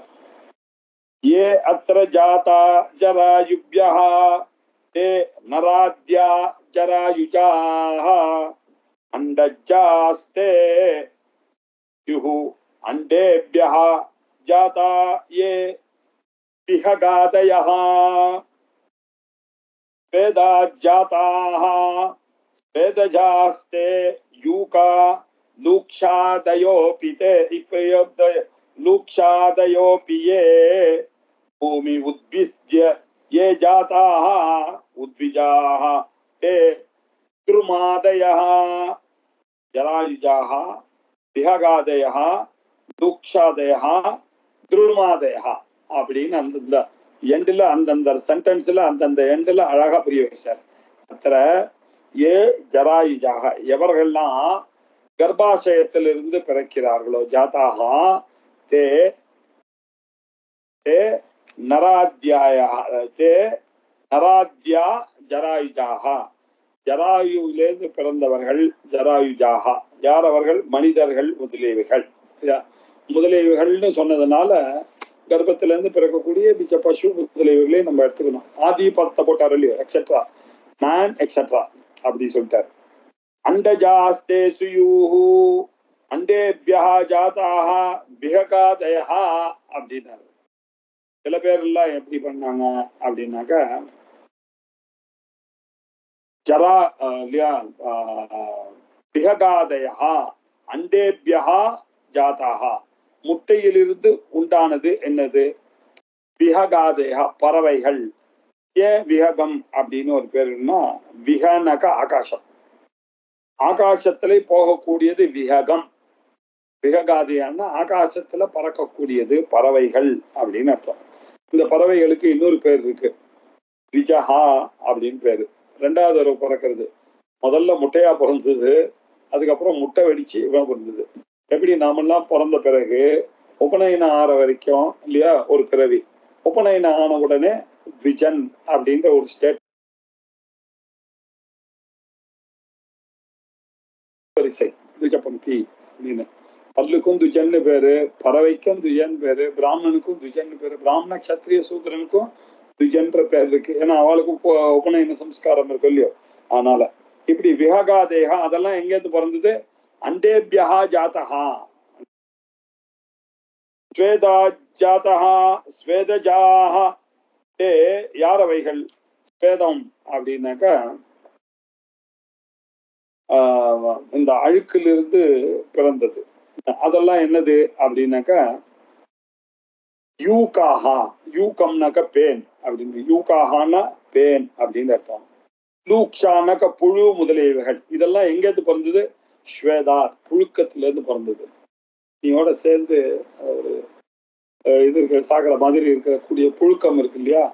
ஏ அத்ர ஜாதா ஜராயுப்யஹ தே நராத்யா ஜராயுஜாஹ அண்டஜாஸ்தே யுஹு அண்டேப்யஹ ஜாதா ये विहगादयः वेदाज्जाताः वेदजास्ते यूका लूक्षादयोऽपि ते लूक्षादयोऽपि ये भूमि उद्भिद्य ये जाताः उद्विजाः ते द्रुमादयः जरायुजाः विहगादयः लूक्षादयः துருமாதயா அப்படின்னு அந்தந்த எண்டுல அந்தந்த சென்டென்ஸ்ல அந்தந்த எண்டுல அழகா புரிய வச்சார். அத்தர ஏ ஜராயுஜாக எவர்கள்லாம் கர்ப்பாசயத்திலிருந்து பிறக்கிறார்களோ ஜாதாகா தே தே நராத்யாயா தே நராத்யா ஜராயுஜாக ஜராயுவிலிருந்து பிறந்தவர்கள் ஜராயுஜாக யார் அவர்கள்? மனிதர்கள் முதலியவைகள். முதலியவைகள்னு சொன்னதுனால கர்ப்பத்துல இருந்து பிறக்கக்கூடிய பிச்ச பசு முதலியவைகளே நம்ம எடுத்துக்கணும். ஆதி பத்த போட்டார் இல்லையோ எக்ஸெட்ரா மேன் எக்ஸெட்ரா அப்படி சொல்லிட்டாரு. அண்டஜாஸ்தே சுயூஹு அண்டேபியா ஜாதாக பிஹகாதயா அப்படின்னாரு. சில பேர் எல்லாம் எப்படி பண்ணாங்க அப்படின்னாக்க ஜரா இல்லையா பிஹகாதயா அண்டேபியா ஜாதாக முட்டையிலிருந்து உண்டானது என்னது? விஹகாதேகா பறவைகள். ஏன் விஹகம் அப்படின்னு ஒரு பேருன்னா விஹனக ஆகாசம், ஆகாசத்துல போகக்கூடியது விஹகம். விஹகாதேயான்னா ஆகாசத்துல பறக்கக்கூடியது பறவைகள் அப்படின்னு அர்த்தம். இந்த பறவைகளுக்கு இன்னொரு பேர் இருக்கு, விஜஹா அப்படின்னு பேரு. 2வது தடவை பிறக்கிறது. முதல்ல முட்டையா பிறந்தது, அதுக்கப்புறம் முட்டை வெடிச்சு இவன் பிறந்தது. எப்படி நாமெல்லாம் பிறந்த பிறகு உபநயனம் ஆற வரைக்கும் இல்லையா ஒரு பிறவி, உபநயனம் ஆன உடனே விஜன் அப்படின்ற ஒரு ஸ்டேட் வரிசை துஜபந்தி அப்படின்னு. பல்லுக்கும் துஜன்னு பேரு, பறவைக்கும் துஜன் பேரு, பிராமணனுக்கும் துஜன் பேரு, பிராமண கஷத்திரிய சூத்திரனுக்கும் துஜன்ற பேர் இருக்கு. ஏன்னா அவளுக்கு உபநயன சம்ஸ்காரம் இருக்கு இல்லையோ. அதனால இப்படி விஹகாதேகா அதெல்லாம் எங்கேருந்து பிறந்தது? அண்டேபியா ஜாதஹா ஸ்வேதா ஜாதஹா ஸ்வேதஜாஹ தே யார் அவைகள்? ஸ்வேதம் அப்படின்னாக்கா இந்த அழுக்கிலிருந்து பிறந்தது. அதெல்லாம் என்னது அப்படின்னாக்கா யூகாஹா, யூகம்னாக்க பேன் அப்படின்னு, யூகாஹான்னா பேன் அப்படின்னு அர்த்தம். லூக்ஷானாக்க புழு முதலியவைகள். இதெல்லாம் எங்கேருந்து பிறந்தது? ஸ்வேதா புழுக்கத்திலிருந்து பிறந்தது. நீயோட சேர்ந்து ஒரு இது இருக்க சாக்கடை மாதிரி இருக்கக்கூடிய புழுக்கம் இருக்கு இல்லையா,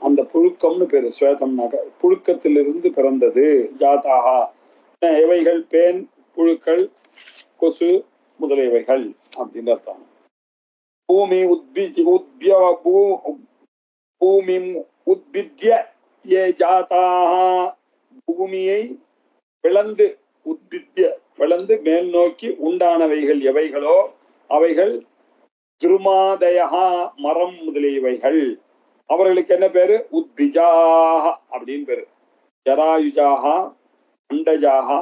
அந்த புழுக்கம்னு பேரு. ஸ்வேதம்னாக்க புழுக்கத்திலிருந்து பிறந்தது. ஜாதாகா இவைகள் பேன், புழுக்கள், கொசு முதலியவைகள் அப்படின்னு அர்த்தம். பூமி பூமி உத்பித்ய ஏ ஜாதாக, பூமியை பிளந்து, உத்பித்ய பிளந்து மேல் நோக்கி உண்டானவைகள் எவைகளோ அவைகள் திருமாதயா, மரம் முதலியவைகள். அவர்களுக்கு என்ன பேரு? உத்பிஜாக அப்படின்னு பேரு. ஜராயுஜாகா, அண்டஜாகா,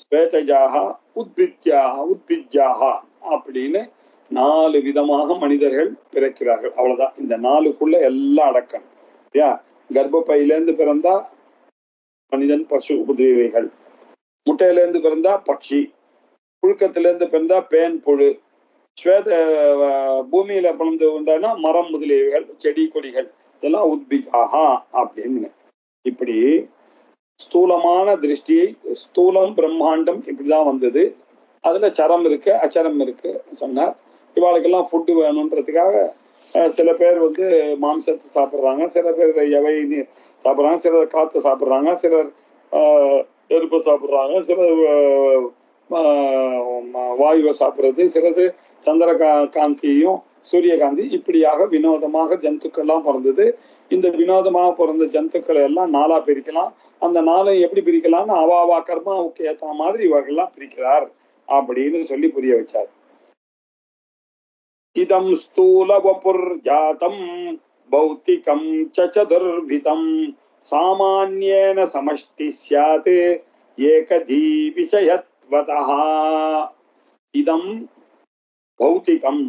ஸ்வேதஜாகா, உத்பிஜாகா அப்படின்னு 4 விதமாக மனிதர்கள் பிறக்கிறார்கள். அவ்வளவுதான். இந்த 4க்குள்ள எல்லாம் அடக்கம். கர்ப்பப்பையிலேருந்து பிறந்தா மனிதன், பசு முதலியவைகள். முட்டையிலேருந்து பிறந்தா பட்சி, புழுக்கத்திலேருந்து பிறந்தா பேன், புழு, ஸ்வேத பூமியில பிறந்து வந்தானா மரம் முதலியவைகள், செடி கொடிகள், இதெல்லாம் உத்பிஜாகா அப்படின்னு. இப்படி ஸ்தூலமான திருஷ்டியை, ஸ்தூலம் பிரம்மாண்டம் இப்படிதான் வந்தது. அதுல சரம் இருக்கு, அச்சரம் இருக்கு சொன்னார். இவாளுக்கெல்லாம் ஃபுட்டு வேணுன்றதுக்காக சில பேர் மாம்சத்தை சாப்பிட்றாங்க, சில பேர் எவை சாப்பிட்றாங்க, சிலர் காற்று சாப்பிட்றாங்க, சிலர் நெருப்பு சாப்பிட்றாங்க, சிலர் வாயுவை சாப்பிட்றது, சிலது சந்திர காந்தியையும் சூரியகாந்தி. இப்படியாக வினோதமாக ஜந்துக்கள்லாம் பிறந்தது. இந்த வினோதமாக பிறந்த ஜந்துக்களை எல்லாம் 4ஆ பிரிக்கலாம். அந்த 4 எப்படி பிரிக்கலாம்னு அவாவா கர்மாவுக்கு ஏற்ற மாதிரி இவர்கள்லாம் பிரிக்கிறார் அப்படின்னு சொல்லி புரிய வச்சார். இதம் ஸ்தூல வபுர் ஜாதம் பௌத்திகம் சதுர்விதம் சாமான்யேன சமஷ்டி ஸ்யாத் ஏகதீ விஷயத்வதஹ. இதம் பௌத்திகம்,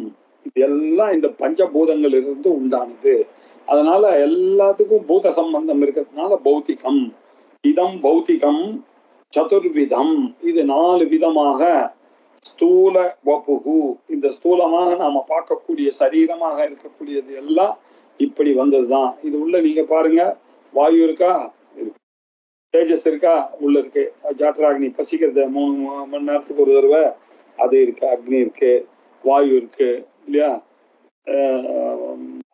இதெல்லாம் இந்த பஞ்சபூதங்கள் இருந்து உண்டானது. அதனால எல்லாத்துக்கும் பூத சம்பந்தம் இருக்கிறதுனால பௌத்திகம். இதம் பௌத்திகம் சதுர்விதம், இது 4 விதமாக. ஸ்தூல வபுகு, இந்த ஸ்தூலமாக நாம பார்க்கக்கூடிய சரீரமாக இருக்கக்கூடியது எல்லாம் இப்படி வந்ததுதான். இது உள்ள நீங்க பாருங்க, வாயு இருக்கா, இருக்கு. தேஜஸ் இருக்கா, உள்ள இருக்கு. ஜாட்ராக்னி பசிக்கிறது 3 மணி நேரத்துக்கு ஒரு தடவை, அது இருக்கு. அக்னி இருக்கு, வாயு இருக்கு இல்லையா,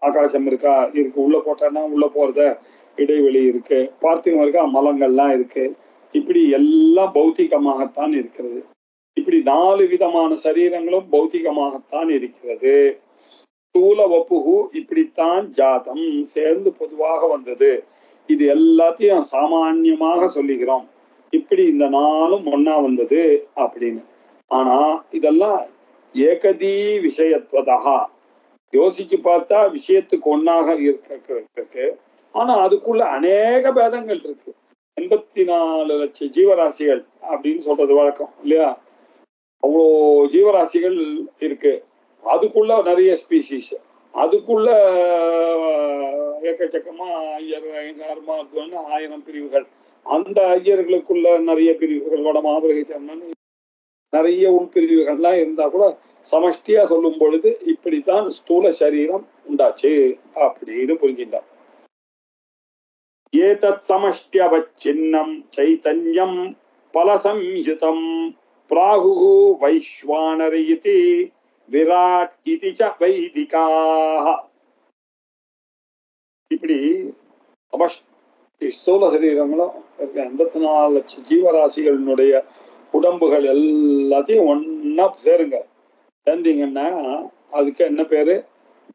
ஆகாசம் இருக்கா, இருக்கு. உள்ள போட்டான்னா உள்ள போறத இடைவெளி இருக்கு. பார்த்திவம் இருக்கா, மலங்கள்லாம் இருக்கு. இப்படி எல்லாம் பௌத்திகமாகத்தான் இருக்கிறது. இப்படி 4 விதமான சரீரங்களும் பௌத்திகமாகத்தான் இருக்கிறது. ஸ்தூல வப்புகு இப்படித்தான் ஜாதம் சேர்ந்து பொதுவாக வந்தது. இது எல்லாத்தையும் சாமான்யமாக சொல்லுகிறோம். இப்படி இந்த 4ம் ஒன்னா வந்தது அப்படின்னு. ஆனா இதெல்லாம் ஏகதீ விஷயத்வதா, யோசிச்சு பார்த்தா விஷயத்துக்கு ஒன்னாக இருக்கு. ஆனா அதுக்குள்ள அநேக பேதங்கள் இருக்கு. 84 லட்சம் ஜீவராசிகள் அப்படின்னு சொல்றது வழக்கம் இல்லையா. அவ்வளோ ஜீவராசிகள் இருக்கு. அதுக்குள்ள நிறைய ஸ்பீசிஸ், அதுக்குள்ள ஏக்கச்சக்கமா ஐயர், ஐயங்காரமா 1000 பிரிவுகள். அந்த ஐயர்களுக்குள்ள நிறைய பிரிவுகள், வடமாபுரகன் நிறைய உள்பிரிவுகள்லாம் இருந்தா கூட சமஷ்டியா சொல்லும் பொழுது இப்படித்தான் ஸ்தூல சரீரம் உண்டாச்சு அப்படின்னு புரிஞ்சிட்டான். ஏதத் சமஷ்டியவச்சின்னம் சைதன்யம் பலசம்யுதம் பிராகு வைஸ்வானர் இதி விராட் இதி ச வைதிகாஹ. இப்படி ஸ்தூல சரீரங்களும் 84 லட்சம் ஜீவராசிகளினுடைய உடம்புகள் எல்லாத்தையும் ஒன்னா சேருங்க. சேர்ந்தீங்கன்னா அதுக்கு என்ன பேரு?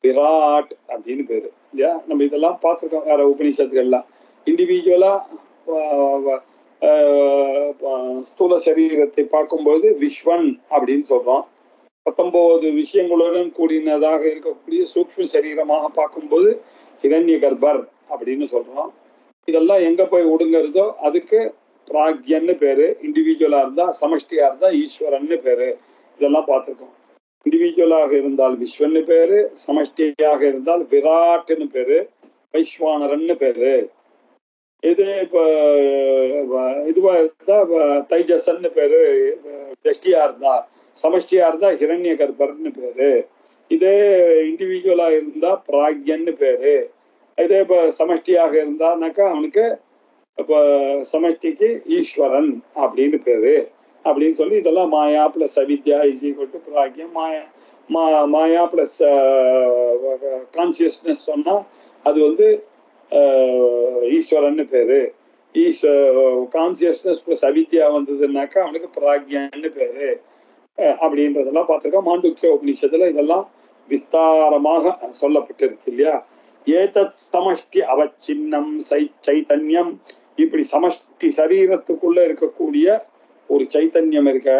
விராட் அப்படின்னு பேரு இல்லையா. நம்ம இதெல்லாம் பார்த்துருக்கோம் வேற உபநிஷத்துகள்லாம். இண்டிவிஜுவலா ஸ்தூல சரீரத்தை பார்க்கும்போது விஸ்வன் அப்படின்னு சொல்றோம். 19 விஷயங்களுடன் கூடினதாக இருக்கக்கூடிய சூக்ஷ்ம சரீரமாக பார்க்கும்போது ஹிரண்ய கர்ப்பர் அப்படின்னு சொல்றோம். இதெல்லாம் எங்க போய் ஒடுங்கிறதோ அதுக்கு பிராக்யன்னு பேரு. இண்டிவிஜுவலா இருந்தா, சமஷ்டியா இருந்தா ஈஸ்வரன்னு பேரு. இதெல்லாம் பார்த்துருக்கோம். இண்டிவிஜுவலாக இருந்தால் விஸ்வன்னு பேரு, சமஷ்டியாக இருந்தால் விராட்னு பேரு, வைஸ்வானரன்னு பேரு. இது இப்ப இதுவா இருந்தா தைஜசன்னு பேரு, வெஷ்டியா இருந்தா. சமஷ்டியா இருந்தா ஹிரண்ய கர்ப்பர்னு பேரு. இதே இண்டிவிஜுவலா இருந்தா பிராக்யன்னு பேரு. இதே இப்ப சமஷ்டியாக இருந்தானாக்கா அவனுக்கு இப்ப சமஷ்டிக்கு ஈஸ்வரன் அப்படின்னு பேரு அப்படின்னு சொல்லி இதெல்லாம் மாயா பிளஸ் அவித்யா இஸ் ஈக்வல் டு பிராக்யம். மாயா மாயா பிளஸ் கான்சியஸ்னஸ் சொன்னா அது வந்து ஈஸ்வரன்னு பேரு. கான்சியஸ்னஸ் பிளஸ் அவித்யா வந்ததுன்னாக்கா அவனுக்கு பிராக்யான்னு பேரு. அப்படின்றதெல்லாம் பார்த்திருக்கோம். மாண்டூக்கிய உபநிஷத்துல இதெல்லாம் விஸ்தாரமாக சொல்லப்பட்டிருக்கு இல்லையா. ஏதத் சமஷ்டி அவச்சின்னம் சைத்தன்யம், இப்படி சமஷ்டி சரீரத்துக்குள்ள இருக்கக்கூடிய ஒரு சைத்தன்யம் இருக்க,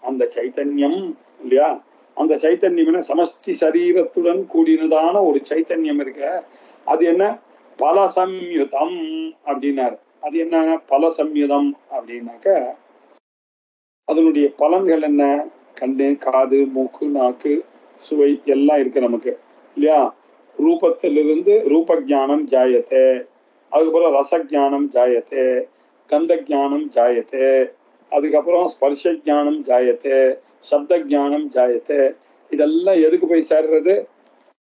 அந்த சைத்தன்யம் இல்லையா, அந்த சைத்தன்யம் சமஷ்டி சரீரத்துடன் கூடினதான ஒரு சைத்தன்யம் இருக்க, அது என்ன பல சம்யுதம் அப்படின்னாரு. அது என்ன பல சம்யுதம் அப்படின்னாக்க அதனுடைய பலன்கள் என்ன? கண்ணு, காது, மூக்கு, நாக்கு, சுவை எல்லாம் இருக்கு நமக்கு இல்லையா. ரூபத்திலிருந்து ரூப ஜானம் ஜாயத்தே, அதுக்கப்புறம் ரசஜானம் ஜாயத்தே, கந்த ஜானம் ஜாயத்தே, அதுக்கப்புறம் ஸ்பர்ஷ ஜானம் ஜாயத்தே, சப்த ஜானம் ஜாயத்தே. இதெல்லாம் எதுக்கு போய் சேர்றது?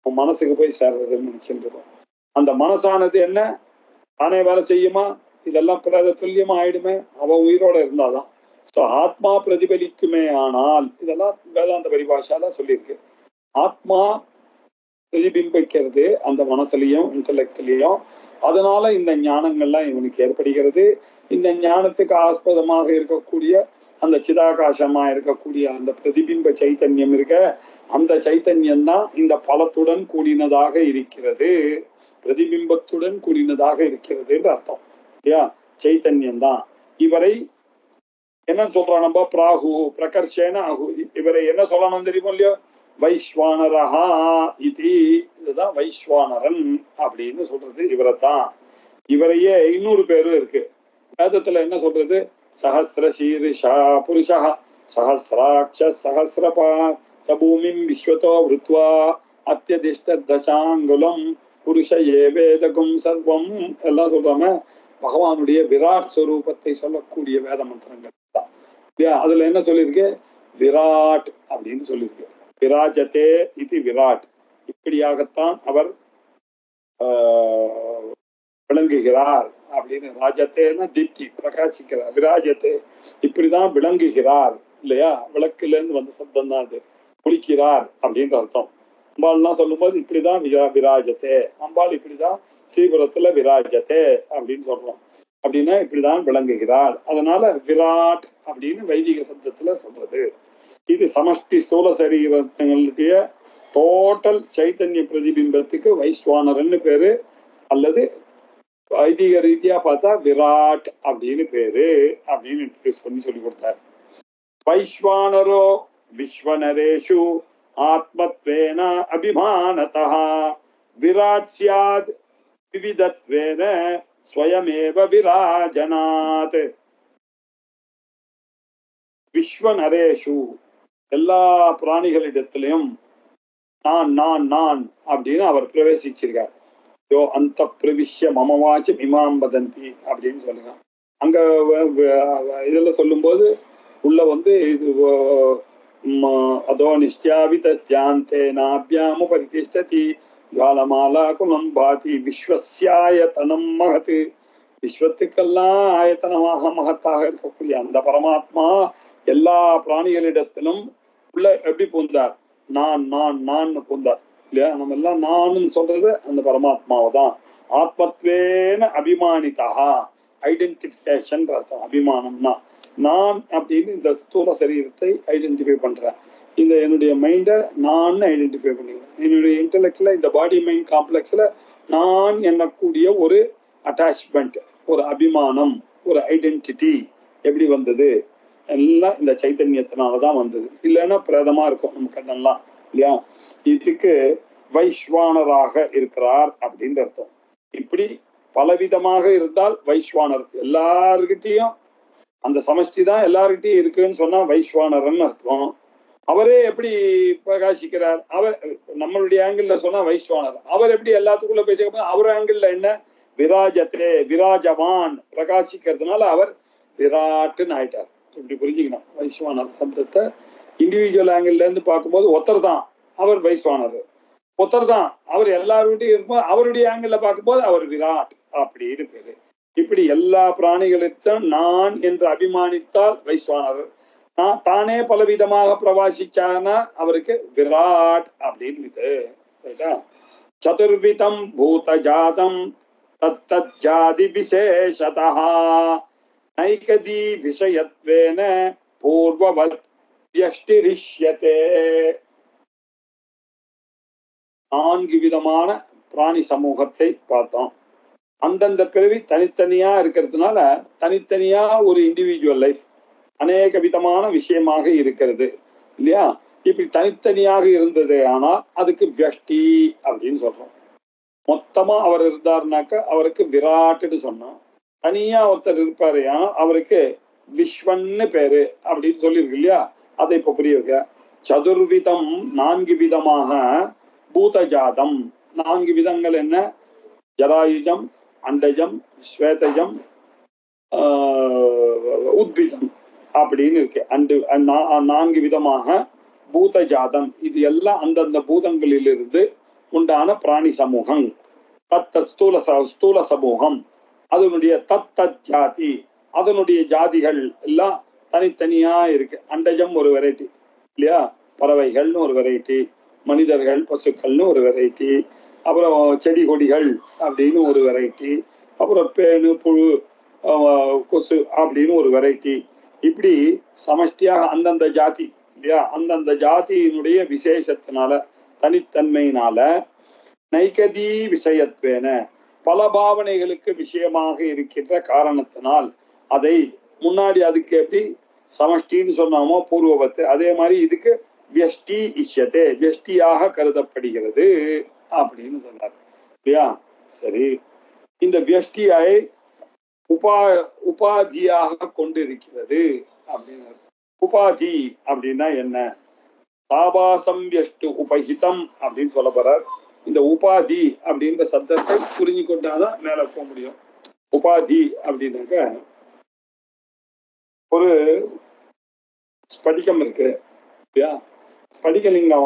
மனசுக்கு போய் சேர்றதுன்னு நினைச்சுட்டு இருக்கோம். அந்த மனசானது என்ன தானே வேலை செய்யுமா? இதெல்லாம் பிரத துல்லியமா ஆயிடுமே அவன் உயிரோட இருந்தாதான். ஸோ ஆத்மா பிரதிபலிக்குமே. ஆனால் இதெல்லாம் வேதாந்த பரிபாஷால சொல்லியிருக்கு. ஆத்மா பிரதிபிம்பிக்கிறது அந்த மனசுலயும் இன்டலெக்ட்லயும். அதனால இந்த ஞானங்கள்லாம் இவனுக்கு ஏற்படுகிறது. இந்த ஞானத்துக்கு ஆஸ்பதமாக இருக்கக்கூடிய அந்த சிதாகாசமா இருக்கக்கூடிய அந்த பிரதிபிம்ப சைத்தன்யம் இருக்க, அந்த சைத்தன்யம் தான் இந்த பலத்துடன் கூடினதாக இருக்கிறது, பிரதிபிம்பத்துடன் கூடினதாக இருக்கிறது என்று அர்த்தம் இல்லையா. சைத்தன்யம் தான் இவரை என்ன சொல்றான் நம்ம? பிராகு பிரகர்ஷேன அகு. இவரை என்ன சொல்லணும் தெரியுமோ இல்லையோ? வைஸ்வானரஹா இது. இதுதான் வைஸ்வானரன் அப்படின்னு சொல்றது இவரைத்தான். இவரையே இன்னொரு பேரும் இருக்கு வேதத்துல. என்ன சொல்றது? சஹஸ்ரசீர்ஷா புருஷா சஹஸ்ராட்ச சஹஸ்ரபா சபூமிம் விஸ்வதோ விருத்வா அத்தியதிஷ்ட தசாங்குலம் புருஷ ஏவேதகும் சர்வம் எல்லாம் சொல்றாம பகவானுடைய விராட் ஸ்வரூபத்தை சொல்லக்கூடிய வேத மந்திரங்கள் தான் இல்லையா. அதுல என்ன சொல்லியிருக்கு? விராட் அப்படின்னு சொல்லியிருக்கு. விராஜத்தே இது விராட். இப்படியாகத்தான் அவர் விளங்குகிறார் அப்படின்னு. ராஜத்தேன்னா தீப்தி பிரகாசிக்கிறார். விராஜத்தே இப்படிதான் விளங்குகிறார் இல்லையா. விளக்குல இருந்து வந்த சப்தம் தான் அது. குளிக்கிறார் அப்படின்ற அர்த்தம். அம்பாள்லாம் சொல்லும் போது இப்படிதான் விராஜத்தே, அம்பாள் இப்படிதான் ஸ்ரீபுரத்துல விராஜத்தே அப்படின்னு சொல்றோம். அப்படின்னா இப்படிதான் விளங்குகிறார். அதனால விராட் அப்படின்னு வைதிக சப்தத்துல சொல்றது. இது சமஷ்டி ஸ்தூல சரீரங்களுடைய டோட்டல் சைத்தன்ய பிரதிபிம்பத்துக்கு வைஸ்வானரன்னு பேரு, அல்லது வைதிக ரீதியா பார்த்தா விராட் அப்படின்னு பேரு அப்படின்னு இன்ட்ரோடியூஸ் பண்ணி சொல்லி கொடுத்தாரு. வைஸ்வானரோ விஸ்வநரேஷு ஆத்மத்வேன அபிமானதः விராட் ஸ்யாத் விவிதத்வேன ஸ்வயமேவ விராஜனாத். விஸ்வநரேஷு எல்லா பிராணிகளிடத்திலையும் நான் நான் நான் அப்படின்னு அவர் பிரவேசிச்சிருக்கார். யோ அந்த பிரவிஷ்ய மமவாச்சு மிமாம் வதந்தி அப்படின்னு சொல்லுங்க. அங்க இதுல சொல்லும் போது உள்ள வந்து இது அதோ நிஷ்டியாவிதஸ்யாந்தே நாபியாமு பரிதிஷ்டதி ஜாலமாலா குலம் பாதி விஸ்வஸ்யாயதனம் மகத். விஸ்வத்துக்கெல்லாம் ஆயத்தனமாக மகத்தாக இருக்கக்கூடிய அந்த பரமாத்மா எல்லா பிராணிகளிடத்திலும் உள்ள எப்படி பூந்தார்? நான் நான் நான் பூந்தார் இல்லையா. நம்ம எல்லாம் நானும் சொல்றது அந்த பரமாத்மாவை தான். ஆத்மத்வேன அபிமானிதா, ஐடென்டிபிகேஷன் அர்த்தம். அபிமானம்னா நான் அப்படின்னு இந்த ஸ்தூல சரீரத்தை ஐடென்டிஃபை பண்றேன். இந்த என்னுடைய மைண்டை நான் ஐடென்டிஃபை பண்ணிக்கிறேன். என்னுடைய இன்டெலெக்ட்ல இந்த பாடி மைண்ட் காம்ப்ளெக்ஸ்ல நான் என்னக்கூடிய ஒரு அட்டாச்மெண்ட், ஒரு அபிமானம், ஒரு ஐடென்டிட்டி எப்படி வந்தது? எல்லாம் இந்த சைத்தன்யத்தினாலதான் வந்தது. இல்லைன்னா பிரேதமா இருக்கும் நம்ம கண்ணெல்லாம் இல்லையா. இதுக்கு வைஸ்வானராக இருக்கிறார் அப்படின்ற அர்த்தம். இப்படி பலவிதமாக இருந்தால் வைஸ்வானர். எல்லாருக்கிட்டையும் அந்த சமஷ்டி தான் எல்லார்கிட்டையும் இருக்குன்னு சொன்னா வைஸ்வானரன் அர்த்தம். அவரே எப்படி பிரகாசிக்கிறார்? அவர் நம்மளுடைய ஆங்கிள் சொன்னா வைஸ்வானர். அவர் எப்படி எல்லாத்துக்குள்ள பேச? அவர் ஆங்கிள் என்ன? விராஜத்தே, விராஜவான், பிரகாசிக்கிறதுனால அவர் விராட்டுன்னு ஆயிட்டார். இப்படி புரிஞ்சுக்கணும். வைஸ்வானர் சப்தத்தை இண்டிவிஜுவல் ஆங்கிள் இருந்து பார்க்கும்போது ஒருத்தர் தான் அவர் வைஸ்வானர், ஒருத்தர் தான் அவர் எல்லாருக்கிட்டையும் இருக்கும்போது அவருடைய ஆங்கிள் பார்க்கும்போது அவர் விராட் அப்படின்னு பேரு. இப்படி எல்லா பிராணிகளுக்கும் நான் என்று அபிமானித்தால் வைஸ்வானர், தானே பலவிதமாக பிரவாசிச்சானா அவருக்கு விராட் அப்படின்னு இது. சதுர்விதம் பூத ஜாதம் தத்தத் ஜாதி விசேஷதஹ நைகதி விஷயத்வேன பூர்வவத் யஷ்டிரிஷ்யதே. 4 விதமான பிராணி சமூகத்தை பார்த்தோம். அந்தந்த பிறவி தனித்தனியா இருக்கிறதுனால தனித்தனியா ஒரு இண்டிவிஜுவல் லைஃப் அநேக விதமான விஷயமாக இருக்கிறது இல்லையா? இப்படி தனித்தனியாக இருந்தது. ஆனால் அதுக்கு வியஷ்டி அப்படின்னு சொல்றோம். மொத்தமா அவர் இருந்தாருனாக்க அவருக்கு விராட்டுன்னு சொன்னோம். தனியா ஒருத்தர் இருப்பாரு ஆனால் அவருக்கு விஸ்வன்னு பேரு அப்படின்னு சொல்லியிருக்கு இல்லையா? அதை இப்ப புரிய வைக்க. சதுர்விதம் 4 விதமாக பூதஜாதம் 4 விதங்கள் என்ன? ஜராயுஜம், அண்டஜம், ஸ்வேதஜம், உத்பிஜம் அப்படின்னு இருக்கு. 4 விதமாக பூத ஜாதம். இது எல்லாம் அந்தந்த பூதங்களிலிருந்து உண்டான பிராணி சமூகம். ஸ்தூல சமூகம் அதனுடைய தத்தத் ஜாதி, அதனுடைய ஜாதிகள் எல்லாம் தனித்தனியா இருக்கு. அண்டஜம் ஒரு வெரைட்டி இல்லையா? பறவைகள்னு ஒரு வெரைட்டி, மனிதர்கள் பசுக்கள்னு ஒரு வெரைட்டி, அப்புறம் செடி கொடிகள் அப்படின்னு ஒரு வெரைட்டி, அப்புறம் பேனு புழு கொசு அப்படின்னு ஒரு வெரைட்டி. இப்படி சமஷ்டியாக அந்தந்த ஜாதி இல்லையா? அந்தந்த ஜாதியினுடைய விசேஷத்தினால தனித்தன்மையினால நைகதி விஷயத்வேன பல பாவனைகளுக்கு விஷயமாக இருக்கின்ற காரணத்தினால் அதை முன்னாடி அதுக்கு எப்படி சமஷ்டின்னு சொன்னாமோ பூர்வபத்து, அதே மாதிரி இதுக்கு வியஷ்டி இஷ்யத்தே வியஷ்டியாக கருதப்படுகிறது அப்படின்னு சொன்னார் இல்லையா? சரி, இந்த வியஷ்டியை உபாதியாக கொண்டிருக்கிறது அப்படின்னு. உபாதி அப்படின்னா என்ன? சாபாசம் வியஷ்டு உபஹிதம் அப்படின்னு சொல்ல போறார். இந்த உபாதி அப்படின்ற சப்தத்தை புரிஞ்சு கொண்டாதான் மேல போக முடியும். உபாதி அப்படின்னாக்க ஒரு ஸ்படிகம் இருக்கு இல்லையா? ஸ்படிகலிங்கம்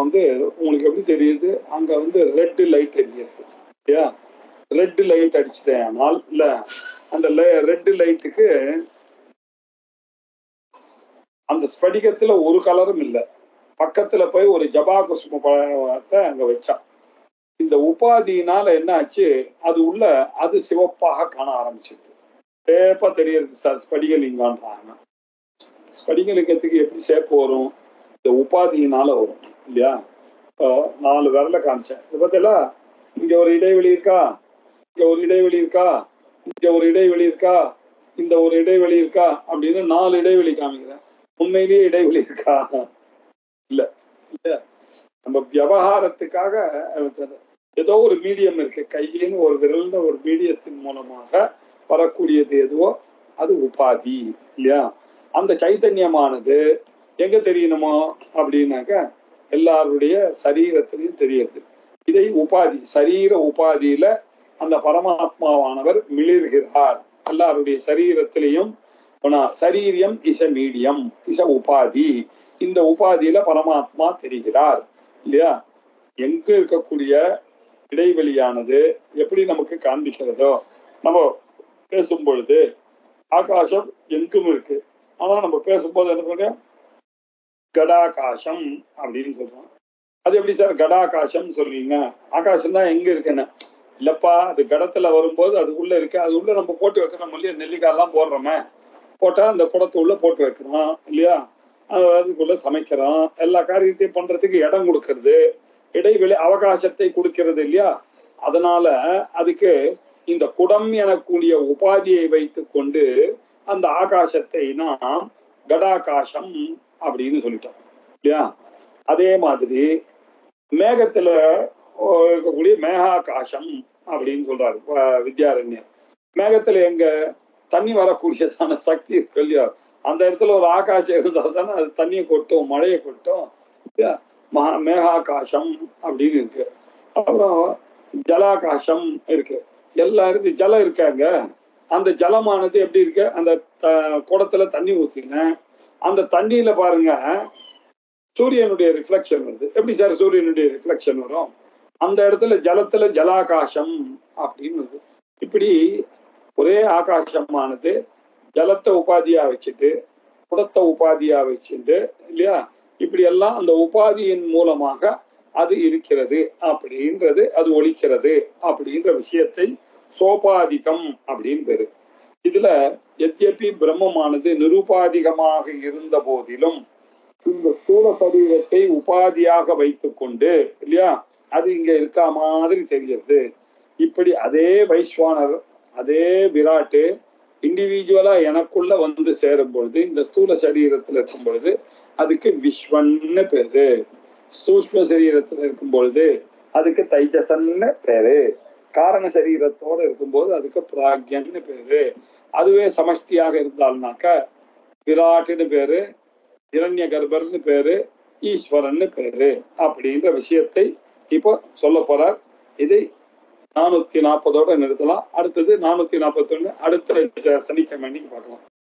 உங்களுக்கு எப்படி தெரியுது? அங்க ரெட் லைட் அடிக்கிறது இல்லையா? ரெட் லைட் அடிச்சுட்டேன் ஆனால் இல்ல அந்த ரெட் லைட்டுக்கு அந்த ஸ்படிகத்துல ஒரு கலரும் இல்லை. பக்கத்துல போய் ஒரு ஜபா குசும பழத்தை அங்க வச்சான். இந்த உபாதியினால என்ன ஆச்சு? அது உள்ள அது சிவப்பாக காண ஆரம்பிச்சிருக்கு. சேப்பா தெரியறது சார் ஸ்படிகலிங்கான்றாங்க. ஸ்படிகலிங்கத்துக்கு எப்படி சேப்பு வரும்? இந்த உபாதியினால வரும் இல்லையா? 4 விரல காமிச்சேன். இது பார்த்தீங்களா? இங்க ஒரு இடைவெளி இருக்கா, இங்க ஒரு இடைவெளி இருக்கா, இங்க ஒரு இடைவெளி இருக்கா, இந்த ஒரு இடைவெளி இருக்கா அப்படின்னு 4 இடைவெளி காமிக்கிறேன். உண்மையிலேயே இடைவெளி இருக்கா? இல்ல இல்ல. நம்ம விவகாரத்துக்காக ஏதோ ஒரு மீடியம் இருக்கு. கையின்னு ஒரு விரல்ல ஒரு மீடியத்தின் மூலமாக வரக்கூடியது எதுவோ அது உபாதி இல்லையா? அந்த சைத்தன்யமானது எங்க தெரியணுமோ அப்படின்னாக்க எல்லாருடைய சரீரத்திலையும் தெரியுது. இதை உபாதி, சரீர உபாதியில அந்த பரமாத்மாவானவர் மிளிர்கிறார். எல்லாருடைய சரீரத்திலையும் சரீரியம் இச மீடியம் இச உபாதி. இந்த உபாதியில பரமாத்மா தெரிகிறார் இல்லையா? எங்க இருக்கக்கூடிய இடைவெளியானது எப்படி நமக்கு காண்பிக்கிறதோ, நம்ம பேசும் பொழுது ஆகாசம் எங்கும் இருக்கு. ஆனா நம்ம பேசும்போது என்ன பண்றோம்? கடாகாசம் அப்படின்னு சொல்றோம். அது எப்படி சார் கடாகாசம் சொல்றீங்க? ஆகாசம் தான் எங்க இருக்குன்னு இல்லப்பா, அது கடத்துல வரும்போது அது உள்ள இருக்கு. அது உள்ள நம்ம போட்டு வைக்கிறோம் இல்லையா? நெல்லிக்காய் எல்லாம் போடுறோமே, போட்டா அந்த குடத்து உள்ள போட்டு வைக்கிறோம் இல்லையா? அதுக்குள்ள சமைக்கிறோம். எல்லா காரியத்தையும் பண்றதுக்கு இடம் கொடுக்கறது, இடைவெளி அவகாசத்தை கொடுக்கிறது இல்லையா? அதனால அதுக்கு இந்த குடம் எனக்கூடிய உபாதியை வைத்து கொண்டு அந்த ஆகாசத்தை நாம் கடாகாசம் அப்படின்னு சொல்லிட்டோம் இல்லையா? அதே மாதிரி மேகத்துல இருக்கக்கூடிய மேகாகாசம் அப்படின்னு சொல்றாரு வித்யாரண்யர். மேகத்துல எங்க தண்ணி வரக்கூடியதான சக்தி இருக்கு இல்லையா? அந்த இடத்துல ஒரு ஆகாசம் இருந்தா தானே அது தண்ணியை கொட்டும், மழையை கொட்டும். மேகாகாசம் அப்படின்னு இருக்கு. அப்புறம் ஜலாகாசம் இருக்கு. எல்லாருக்கும் ஜலம் இருக்காங்க. அந்த ஜலமானது எப்படி இருக்கு? அந்த குடத்துல தண்ணி ஊத்தின அந்த தண்ணியில பாருங்க சூரியனுடைய ரிஃப்ளெக்ஷன் வருது. எப்படி சார் சூரியனுடைய ரிஃப்ளெக்ஷன் வரும்? அந்த இடத்துல ஜலத்துல ஜலாகாசம் அப்படின்னு வருது. இப்படி ஒரே ஆகாசமானது ஜலத்தை உபாதியா வச்சுட்டு குடத்தை உபாதியா வச்சுட்டு இல்லையா, இப்படி எல்லாம் அந்த உபாதியின் மூலமாக அது இருக்கிறது அப்படின்றது, அது ஒழிக்கிறது அப்படின்ற விஷயத்தை சோபாதிகம் அப்படின்னு பேரு. இதுல எத்யபி பிரம்மமானது நிருபாதிகமாக இருந்த போதிலும் இந்த ஸ்தூல சரீரத்தை உபாதியாக வைத்துக் கொண்டு இல்லையா, அது இங்க இருக்கா மாதிரி தெரிகிறது. இப்படி அதே வைஸ்வானர், அதே விராட்டு இண்டிவிஜுவலா எனக்குள்ள வந்து சேரும் பொழுது, இந்த ஸ்தூல சரீரத்துல இருக்கும் பொழுது அதுக்கு விஸ்வன்னு பேரு. சூக்ஷ்ம சரீரத்துல இருக்கும் பொழுது அதுக்கு தைஜசன்னு பேரு. காரண சரீரத்தோட இருக்கும்போது அதுக்கு பிராக்யன்னு பேரு. அதுவே சமஷ்டியாக இருந்தால்னாக்க விராட்டுன்னு பேரு, இரண்ய கர்ப்பர்னு பேரு, ஈஸ்வரன்னு பேரு அப்படின்ற விஷயத்தை இப்போ சொல்ல போறார். இதை 440 நிறுத்தலாம். அடுத்தது 441 அடுத்த சனிக்கிழமை பார்க்கலாம்.